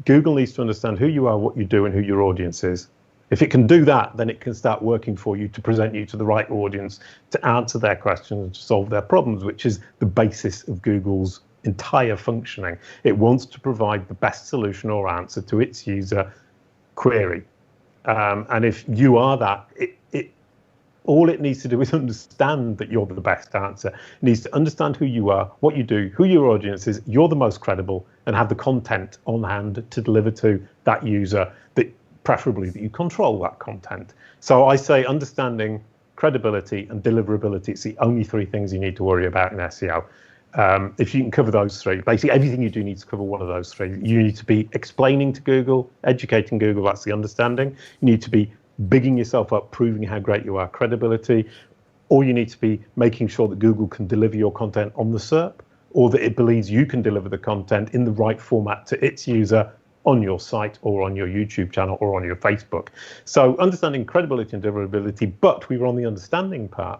Google needs to understand who you are, what you do, and who your audience is. If it can do that, then it can start working for you to present you to the right audience, to answer their questions, and to solve their problems, which is the basis of Google's entire functioning. It wants to provide the best solution or answer to its user query. And if you are that, all it needs to do is understand that you're the best answer. It needs to understand who you are, what you do, who your audience is, you're the most credible, and have the content on hand to deliver to that user, that preferably that you control that content. So I say understanding, credibility, and deliverability. It's the only three things you need to worry about in SEO. If you can cover those three, basically everything you do needs to cover one of those three. You need to be explaining to Google, educating Google, that's the understanding. You need to be bigging yourself up, proving how great you are, credibility, or you need to be making sure that Google can deliver your content on the SERP, or that it believes you can deliver the content in the right format to its user on your site or on your YouTube channel or on your Facebook. So understanding credibility and deliverability, but we were on the understanding part.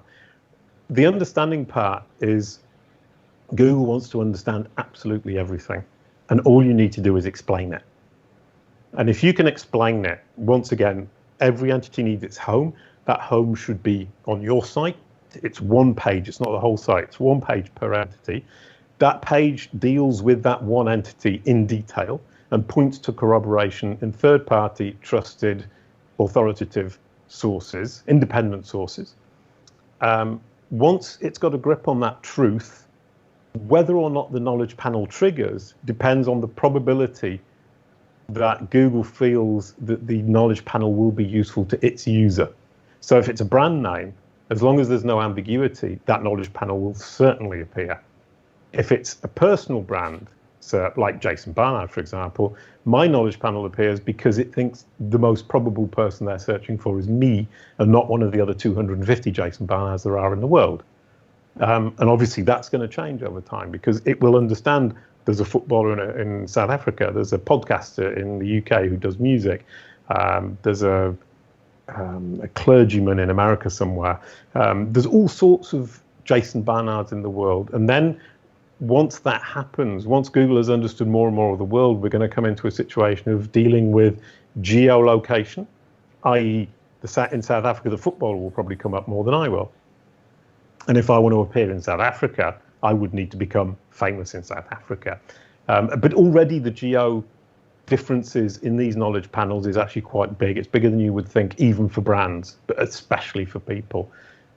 The understanding part is Google wants to understand absolutely everything, and all you need to do is explain it. And if you can explain it, once again, every entity needs its home. That home should be on your site. It's one page. It's not the whole site. It's one page per entity. That page deals with that one entity in detail and points to corroboration in third-party, trusted, authoritative sources, independent sources. Once it's got a grip on that truth, whether or not the knowledge panel triggers depends on the probability that Google feels that the knowledge panel will be useful to its user. So if it's a brand name, as long as there's no ambiguity, that knowledge panel will certainly appear. If it's a personal brand, so like Jason Barnard, for example, my knowledge panel appears because it thinks the most probable person they're searching for is me and not one of the other 250 Jason Barnards there are in the world. And obviously that's going to change over time because it will understand there's a footballer in South Africa, there's a podcaster in the UK who does music, there's a clergyman in America somewhere. There's all sorts of Jason Barnards in the world. And then once that happens, once Google has understood more and more of the world, we're going to come into a situation of dealing with geolocation, i.e. in South Africa, the footballer will probably come up more than I will. And if I want to appear in South Africa, I would need to become famous in South Africa. But already the geo differences in these knowledge panels is actually quite big. It's bigger than you would think, even for brands, but especially for people.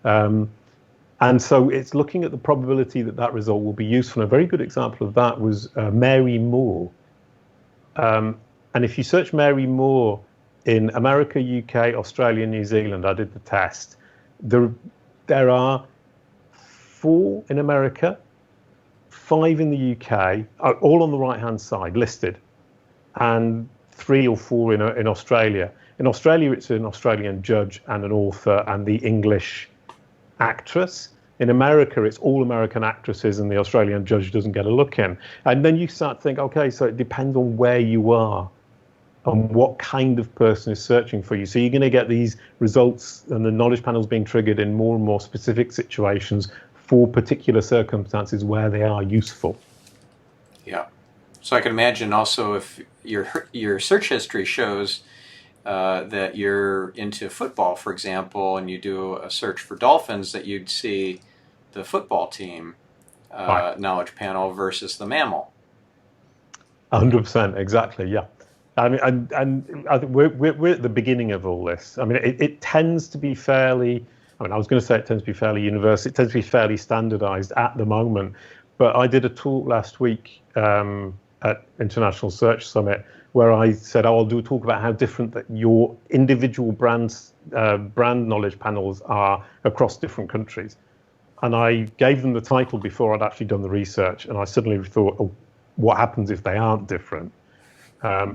And so it's looking at the probability that that result will be useful. And a very good example of that was Mary Moore. And if you search Mary Moore in America, UK, Australia, New Zealand, I did the test, there are 4 in America, 5 in the UK, all on the right-hand side, listed, and 3 or 4 in Australia. In Australia, it's an Australian judge and an author and the English actress. In America, it's all American actresses and the Australian judge doesn't get a look in. And then you start to think, okay, so it depends on where you are and what kind of person is searching for you. So you're going to get these results and the knowledge panels being triggered in more and more specific situations for particular circumstances where they are useful. Yeah. So I can imagine also if your search history shows that you're into football, for example, and you do a search for Dolphins, that you'd see the football team Right. knowledge panel versus the mammal. 100%, exactly, yeah. I mean, and I think we're at the beginning of all this. I mean, it tends to be fairly, I mean, I was going to say it tends to be fairly universal. It tends to be fairly standardized at the moment. But I did a talk last week at International Search Summit where I said, oh, I'll do a talk about how different that your individual brands, brand knowledge panels are across different countries. And I gave them the title before I'd actually done the research. And I suddenly thought, oh, what happens if they aren't different?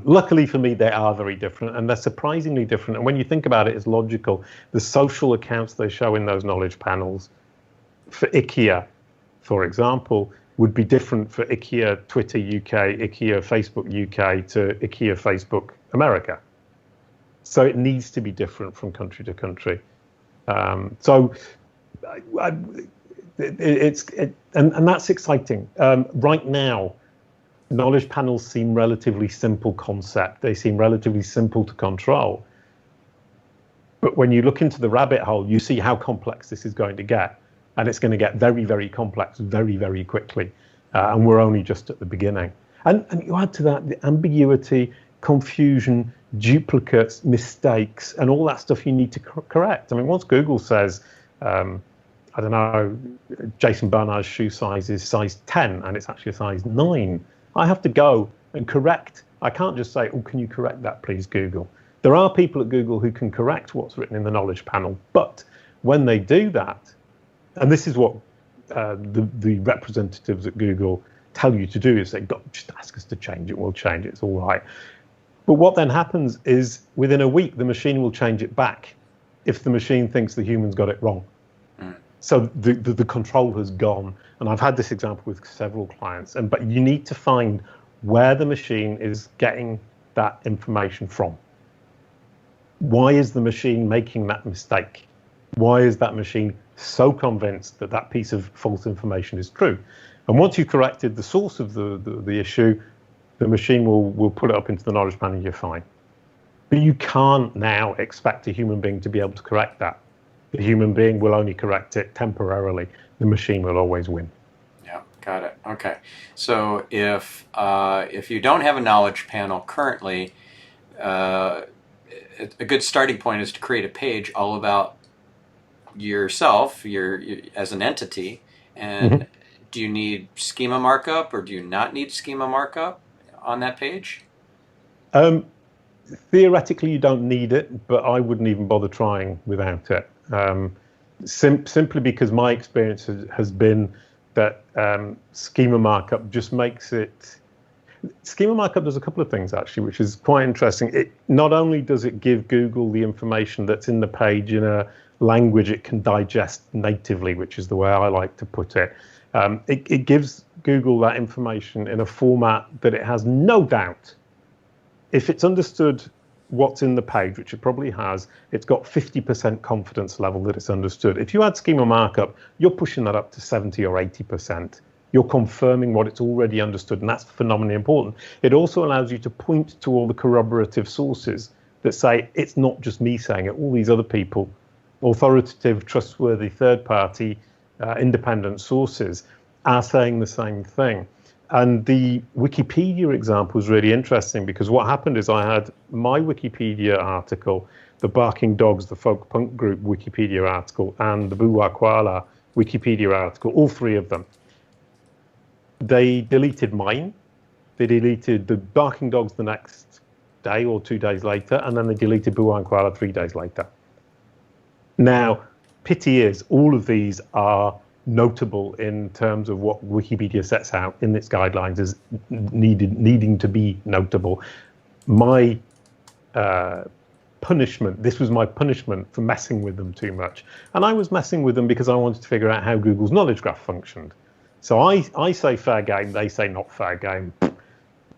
Luckily for me, they are very different, and they're surprisingly different. And when you think about it, it's logical. The social accounts they show in those knowledge panels for IKEA, for example, would be different for IKEA Twitter UK, IKEA Facebook UK to IKEA Facebook America. So it needs to be different from country to country. And that's exciting. Right now, knowledge panels seem relatively simple concept. They seem relatively simple to control. But when you look into the rabbit hole, you see how complex this is going to get. And it's going to get very, very complex very, very quickly. And we're only just at the beginning. And you add to that the ambiguity, confusion, duplicates, mistakes, and all that stuff you need to correct. I mean, once Google says, I don't know, Jason Barnard's shoe size is size 10 and it's actually a size 9, I have to go and correct. I can't just say, oh, can you correct that, please, Google? There are people at Google who can correct what's written in the knowledge panel. But when they do that, and this is what the representatives at Google tell you to do, is say, just ask us to change it, we'll change it, it's all right. But what then happens is within a week, the machine will change it back if the machine thinks the human's got it wrong. So the control has gone. And I've had this example with several clients. But you need to find where the machine is getting that information from. Why is the machine making that mistake? Why is that machine so convinced that that piece of false information is true? And once you've corrected the source of the issue, the machine will put it up into the knowledge panel and you're fine. But you can't now expect a human being to be able to correct that. The human being will only correct it temporarily. The machine will always win. Yeah, got it. Okay. So if you don't have a knowledge panel currently, a good starting point is to create a page all about yourself, your as an entity. And do you need schema markup or do you not need schema markup on that page? Theoretically, you don't need it, but I wouldn't even bother trying without it. Simply because my experience has been that schema markup just makes it. Schema markup does a couple of things actually, which is quite interesting. It not only does it give Google the information that's in the page in a language it can digest natively, which is the way I like to put it. It gives Google that information in a format that it has no doubt. If it's understood what's in the page, which it probably has, it's got 50% confidence level that it's understood. If you add schema markup, you're pushing that up to 70 or 80%. You're confirming what it's already understood, and that's phenomenally important. It also allows you to point to all the corroborative sources that say it's not just me saying it, all these other people, authoritative, trustworthy, third-party, independent sources are saying the same thing. And the Wikipedia example is really interesting because what happened is I had my Wikipedia article, the Barking Dogs, the folk punk group Wikipedia article, and the Boowa Kwala Wikipedia article, all three of them. They deleted mine. They deleted the Barking Dogs the next day or 2 days later, and then they deleted Boowa Kwala 3 days later. Now, pity is all of these are notable in terms of what Wikipedia sets out in its guidelines as needing to be notable. My punishment, this was my punishment for messing with them too much. And I was messing with them because I wanted to figure out how Google's knowledge graph functioned. So I say fair game, they say not fair game.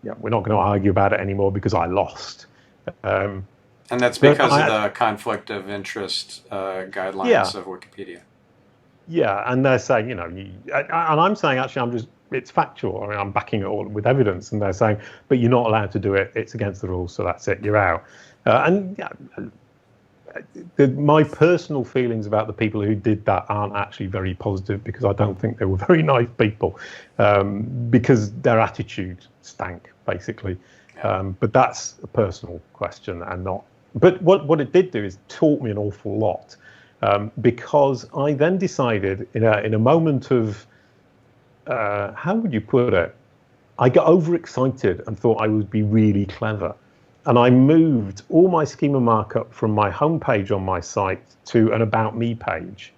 Yeah, we're not going to argue about it anymore because I lost. And that's because of the conflict of interest guidelines of Wikipedia. Yeah, and they're saying, and I'm saying actually it's factual. I mean, I'm backing it all with evidence, and they're saying, but you're not allowed to do it. It's against the rules, so that's it. You're out. my personal feelings about the people who did that aren't actually very positive, because I don't think they were very nice people, because their attitude stank, basically. But that's a personal question and not. But what it did do is taught me an awful lot, because I then decided in a moment of, how would you put it? I got overexcited and thought I would be really clever. And I moved all my schema markup from my homepage on my site to an About Me page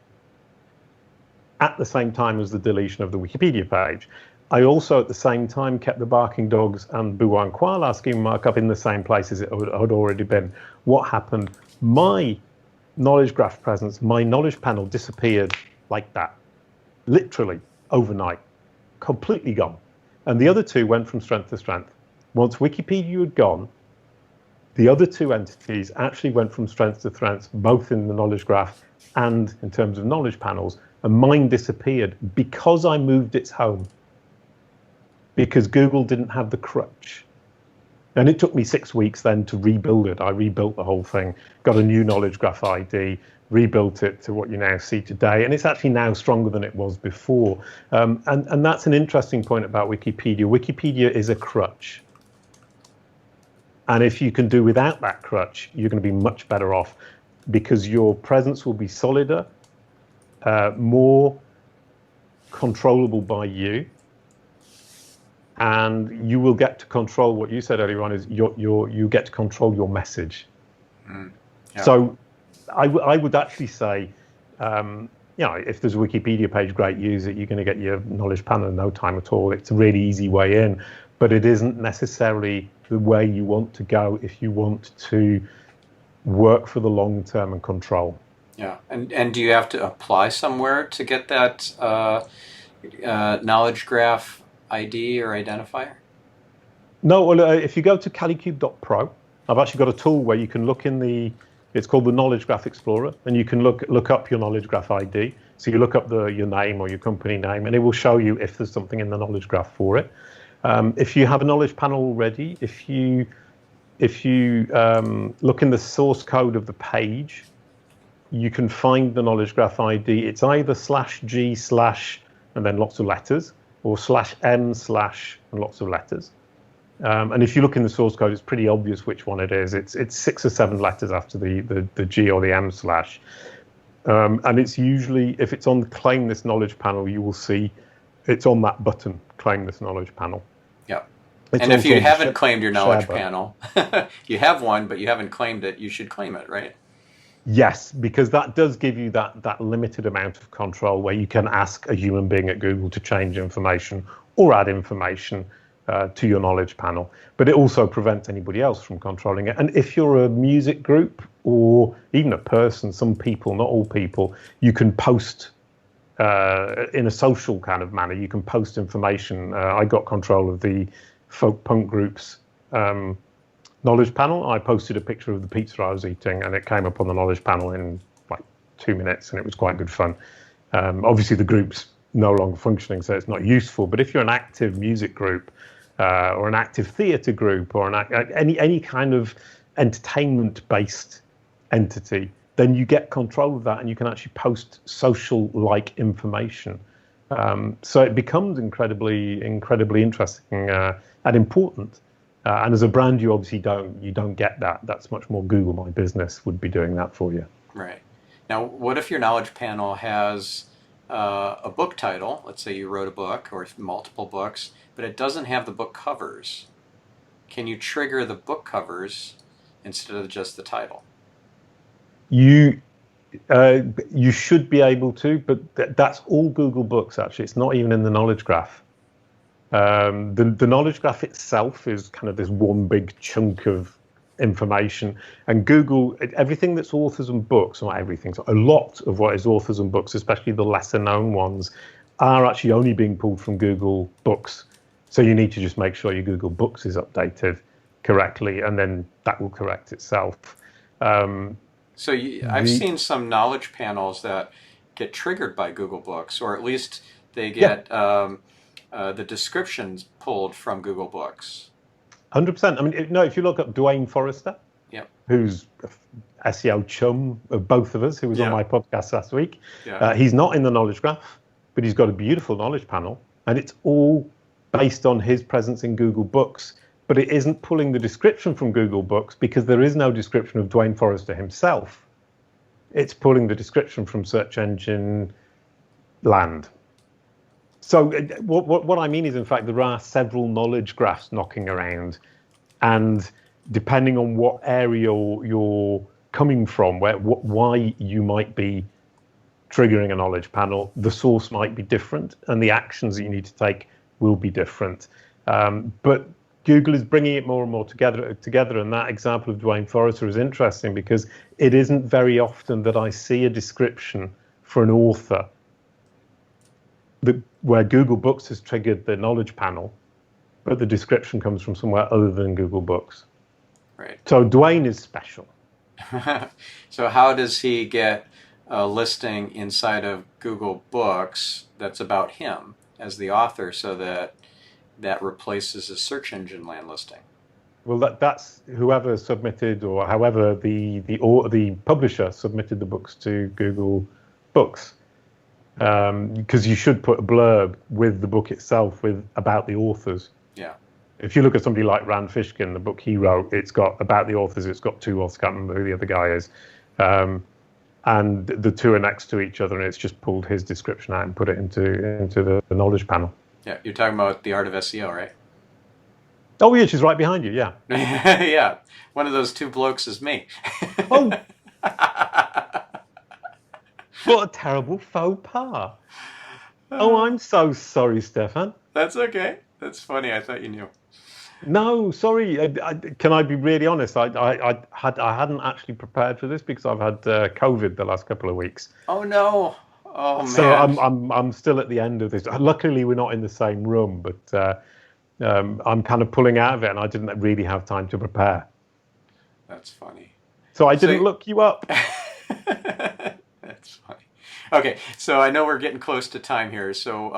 at the same time as the deletion of the Wikipedia page. I also, at the same time, kept the Barking Dogs and Boowa Kwala schema markup in the same places it had already been. What happened? My knowledge graph presence, my knowledge panel disappeared like that, literally overnight, completely gone. And the other two went from strength to strength. Once Wikipedia had gone, the other two entities actually went from strength to strength, both in the knowledge graph and in terms of knowledge panels, and mine disappeared because I moved its home, because Google didn't have the crutch. And it took me 6 weeks then to rebuild it. I rebuilt the whole thing, got a new knowledge graph ID, rebuilt it to what you now see today, and it's actually now stronger than it was before. And that's an interesting point about Wikipedia. Wikipedia is a crutch. And if you can do without that crutch, you're going to be much better off, because your presence will be solider, more controllable by you, and you will get to control what you said earlier on, is you get to control your message. Yeah. So I would actually say, if there's a Wikipedia page, great, use it. You're going to get your knowledge panel in no time at all. It's a really easy way in, but it isn't necessarily the way you want to go if you want to work for the long term and control. Yeah, and do you have to apply somewhere to get that knowledge graph ID or identifier? No, well, if you go to Kalicube.pro, I've actually got a tool where you can look in it's called the Knowledge Graph Explorer, and you can look up your knowledge graph ID. So you look up your name or your company name, and it will show you if there's something in the knowledge graph for it. If you have a knowledge panel already, if you look in the source code of the page, you can find the knowledge graph ID. It's either /G/ and then lots of letters, or /M/ and lots of letters. And if you look in the source code, it's pretty obvious which one it is. It's 6 or 7 letters after the G or the M/. And it's usually, if it's on the Claim This Knowledge panel, you will see it's on that button, Claim This Knowledge panel. Yeah. And if you haven't claimed your knowledge panel, you have one, but you haven't claimed it, you should claim it, right? Yes, because that does give you that limited amount of control where you can ask a human being at Google to change information or add information to your knowledge panel. But it also prevents anybody else from controlling it. And if you're a music group or even a person, some people, not all people, you can post in a social kind of manner. You can post information. I got control of the folk punk group's knowledge panel. I posted a picture of the pizza I was eating, and it came up on the knowledge panel in like 2 minutes, and it was quite good fun. Obviously, the group's no longer functioning, so it's not useful. But if you're an active music group or an active theatre group or any kind of entertainment-based entity, then you get control of that, and you can actually post social-like information. So it becomes incredibly interesting and important. And as a brand, you obviously don't get that. That's much more Google My Business would be doing that for you. Right. Now, what if your knowledge panel has a book title? Let's say you wrote a book or multiple books, but it doesn't have the book covers. Can you trigger the book covers instead of just the title? You should be able to, but that's all Google Books, actually. It's not even in the knowledge graph. The knowledge graph itself is kind of this one big chunk of information, and Google, everything that's authors and books, not everything, so a lot of what is authors and books, especially the lesser known ones, are actually only being pulled from Google Books. So you need to just make sure your Google Books is updated correctly, and then that will correct itself. So I've seen some knowledge panels that get triggered by Google Books, or at least they get the descriptions pulled from Google Books. 100%. I mean, if you look up Dwayne Forrester, Yep. who's SEO chum of both of us, who was on Yeah. my podcast last week. Yeah. He's not in the knowledge graph, but he's got a beautiful knowledge panel, and it's all based on his presence in Google Books. But it isn't pulling the description from Google Books because there is no description of Dwayne Forrester himself. It's pulling the description from search engine land. So what I mean is, in fact, there are several knowledge graphs knocking around, and depending on what area you're coming from, why you might be triggering a knowledge panel, the source might be different, and the actions that you need to take will be different. But Google is bringing it more and more together, and that example of Dwayne Forrester is interesting because it isn't very often that I see a description for an author where Google Books has triggered the knowledge panel, but the description comes from somewhere other than Google Books. Right. So Dwayne is special. So how does he get a listing inside of Google Books that's about him as the author, so that replaces a search engine land listing? Well, that's whoever submitted, or however the publisher submitted the books to Google Books. Because you should put a blurb with the book itself about the authors. Yeah. If you look at somebody like Rand Fishkin, the book he wrote, it's got about the authors, it's got two authors, can't remember who the other guy is. And the two are next to each other, and it's just pulled his description out and put it into the knowledge panel. Yeah, you're talking about The Art of SEO, right? Oh, yeah, she's right behind you, yeah. Yeah, one of those two blokes is me. Oh! What a terrible faux pas. Oh, I'm so sorry, Stefan. That's okay. That's funny. I thought you knew. No, sorry. Can I be really honest? I hadn't actually prepared for this because I've had COVID the last couple of weeks. Oh no! Oh man! So I'm still at the end of this. Luckily, we're not in the same room, but I'm kind of pulling out of it, and I didn't really have time to prepare. That's funny. So I didn't look you up. That's funny. Okay, so I know we're getting close to time here. So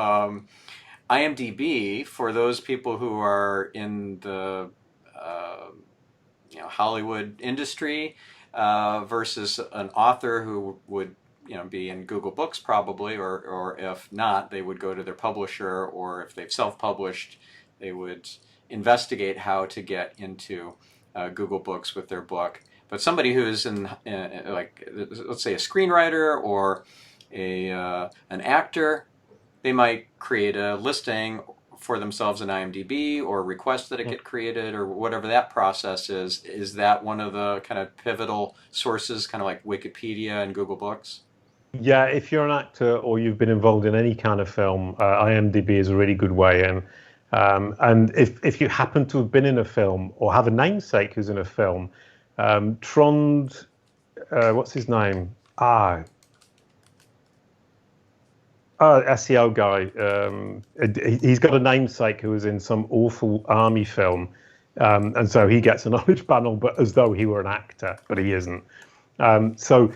IMDb, for those people who are in the Hollywood industry versus an author who would be in Google Books probably, or if not, they would go to their publisher, or if they've self-published, they would investigate how to get into Google Books with their book. But somebody who is in like, let's say, a screenwriter or an actor, they might create a listing for themselves in IMDb or request that it get created, or whatever that process is. Is that one of the kind of pivotal sources, kind of like Wikipedia and Google Books? Yeah, if you're an actor or you've been involved in any kind of film, IMDb is a really good way in. And if you happen to have been in a film or have a namesake who's in a film, Trond, what's his name? SEO guy. He's got a namesake who was in some awful army film, and so he gets a knowledge panel, but as though he were an actor, but he isn't. So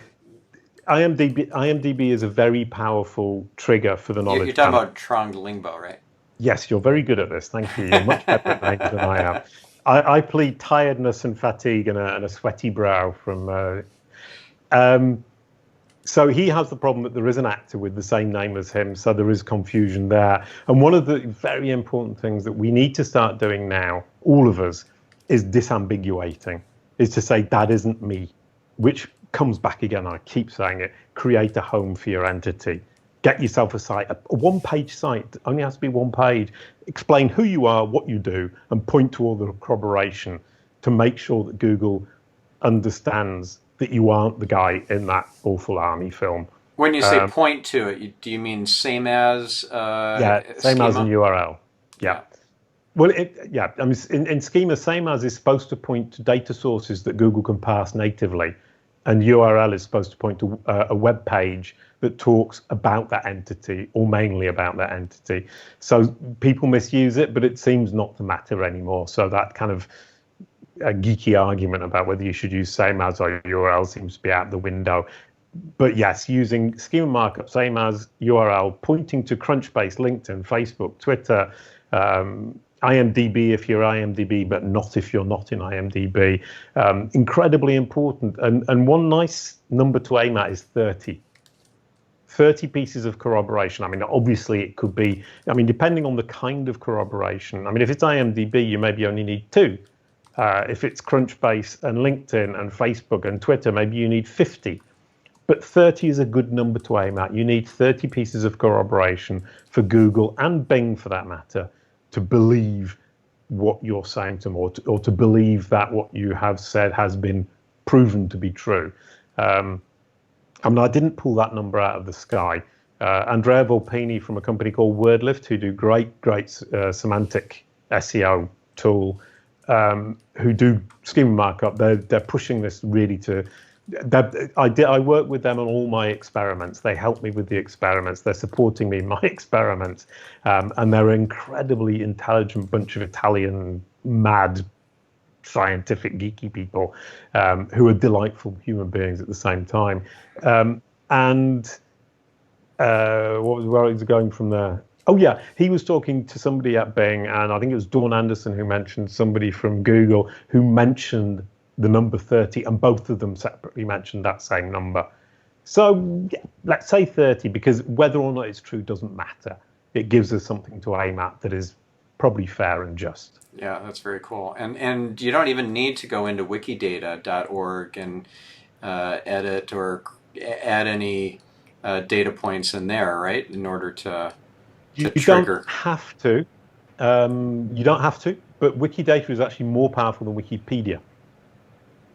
IMDb is a very powerful trigger for the knowledge. You're talking about Trond Lingbo, right? Yes, you're very good at this. Thank you. You're much better at names than I am. I plead tiredness and fatigue and a sweaty brow from. So he has the problem that there is an actor with the same name as him, so there is confusion there. And one of the very important things that we need to start doing now, all of us, is disambiguating, is to say that isn't me, which comes back again, I keep saying it, create a home for your entity. Get yourself a site, a one-page site, only has to be one page. Explain who you are, what you do, and point to all the corroboration to make sure that Google understands that you aren't the guy in that awful army film. When you say point to it, do you mean same as yeah, same Schema? as in URL. Yeah. Well, I mean, in Schema, same as is supposed to point to data sources that Google can parse natively, and URL is supposed to point to a web page that talks about that entity, or mainly about that entity. So people misuse it, but it seems not to matter anymore. So that kind of a geeky argument about whether you should use same as or URL seems to be out the window. But yes, using schema markup, same as URL, pointing to Crunchbase, LinkedIn, Facebook, Twitter, IMDb if you're IMDb, but not if you're not in IMDb. Incredibly important. And one nice number to aim at is 30. 30 pieces of corroboration. I mean, obviously it could be, I mean, depending on the kind of corroboration. I mean, if it's IMDb, you maybe only need 2. If it's Crunchbase and LinkedIn and Facebook and Twitter, maybe you need 50. But 30 is a good number to aim at. You need 30 pieces of corroboration for Google and Bing, for that matter, to believe what you're saying to them, or to believe that what you have said has been proven to be true. I mean, I didn't pull that number out of the sky. Andrea Volpini from a company called WordLift, who do great semantic SEO tool, who do schema markup. They're pushing this really to. I work with them on all my experiments. They help me with the experiments. They're supporting me in my experiments, and they're an incredibly intelligent bunch of Italian mad scientific geeky people who are delightful human beings at the same time. Where was it going from there? Oh yeah, he was talking to somebody at Bing, and I think it was Dawn Anderson who mentioned somebody from Google who mentioned the number 30, and both of them separately mentioned that same number. So yeah, let's say 30, because whether or not it's true doesn't matter. It gives us something to aim at that is probably fair and just. Yeah, that's very cool. And you don't even need to go into wikidata.org and edit or add any data points in there, right? In order to you trigger. Don't have to. You don't have to, but Wikidata is actually more powerful than Wikipedia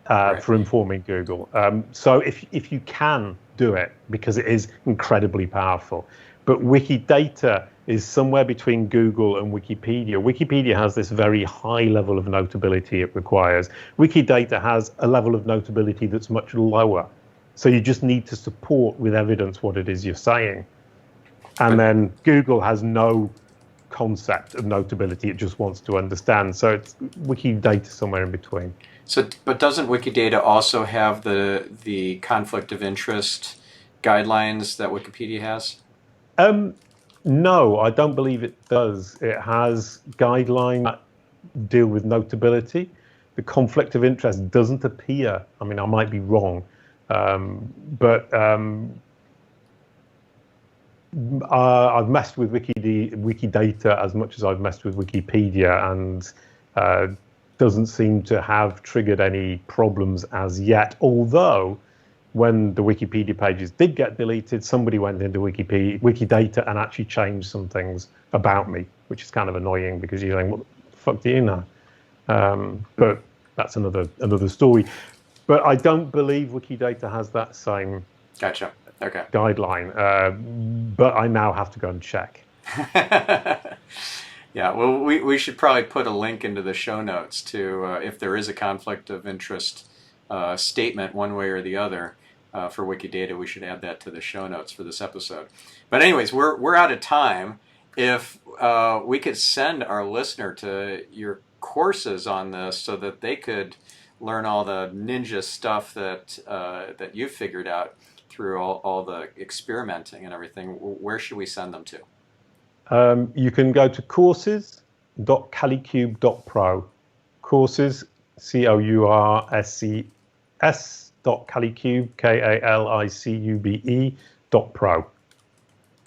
Right. for informing Google. So if you can do it, because it is incredibly powerful. But Wikidata is somewhere between Google and Wikipedia. Wikipedia has this very high level of notability it requires. Wikidata has a level of notability that's much lower. So you just need to support with evidence what it is you're saying. And then Google has no concept of notability. It just wants to understand. So it's Wikidata somewhere in between. So, but doesn't Wikidata also have the conflict of interest guidelines that Wikipedia has? No, I don't believe it does. It has guidelines that deal with notability. The conflict of interest doesn't appear. I mean, I might be wrong, but I've messed with Wikidata as much as I've messed with Wikipedia, and doesn't seem to have triggered any problems as yet. Although, when the Wikipedia pages did get deleted, somebody went into Wikidata and actually changed some things about me, which is kind of annoying because you're like, what the fuck do you know? But that's another story. But I don't believe Wikidata has that same Gotcha. Okay. guideline. But I now have to go and check. Yeah, well, we should probably put a link into the show notes to if there is a conflict of interest statement one way or the other for Wikidata. We should add that to the show notes for this episode. But anyways, we're out of time. If we could send our listener to your courses on this so that they could learn all the ninja stuff that that you've figured out through all the experimenting and everything, where should we send them to? You can go to courses.kalicube.pro. Courses, courses.kalicube, KALICUBE.pro.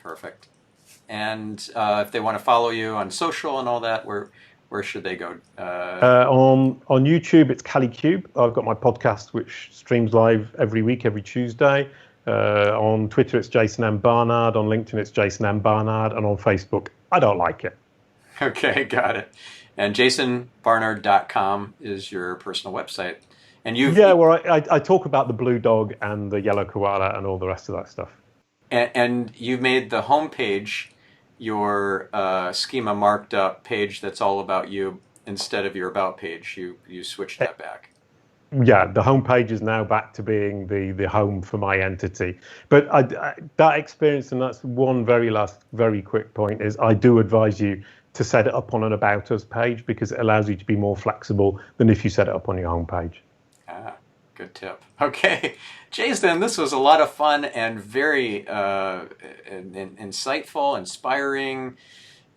Perfect. And if they want to follow you on social and all that, where should they go? On YouTube, it's Kalicube. I've got my podcast, which streams live every week, every Tuesday. On Twitter, it's Jason M. Barnard. On LinkedIn, it's Jason M. Barnard. And on Facebook, I don't like it. Okay, got it. And jasonbarnard.com is your personal website. And I talk about the blue dog and the yellow koala and all the rest of that stuff. And you've made the homepage your schema marked up page that's all about you instead of your about page. You switched that back. Yeah, the homepage is now back to being the home for my entity. But that experience, and that's one very quick point, is I do advise you to set it up on an About Us page because it allows you to be more flexible than if you set it up on your homepage. Ah, good tip. Okay, Jason, this was a lot of fun and very insightful, inspiring,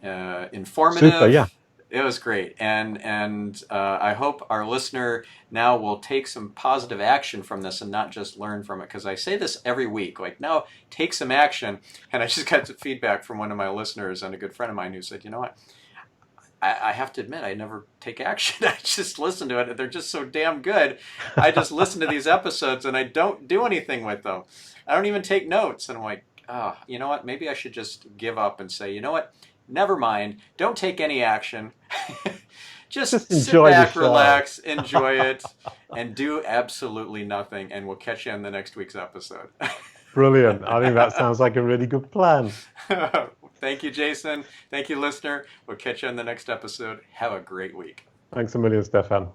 informative. Super, yeah. It was great, and I hope our listener now will take some positive action from this and not just learn from it. Because I say this every week, like, no, take some action. And I just got some feedback from one of my listeners and a good friend of mine who said, you know what, I have to admit, I never take action. I just listen to it. They're just so damn good. I just listen to these episodes and I don't do anything with them. I don't even take notes. And I'm like, oh, you know what, maybe I should just give up and say, you know what, never mind. Don't take any action. Just sit back, relax, enjoy it, and do absolutely nothing. And we'll catch you in the next week's episode. Brilliant. I think that sounds like a really good plan. Thank you, Jason. Thank you, listener. We'll catch you on the next episode. Have a great week. Thanks a million, Stefan.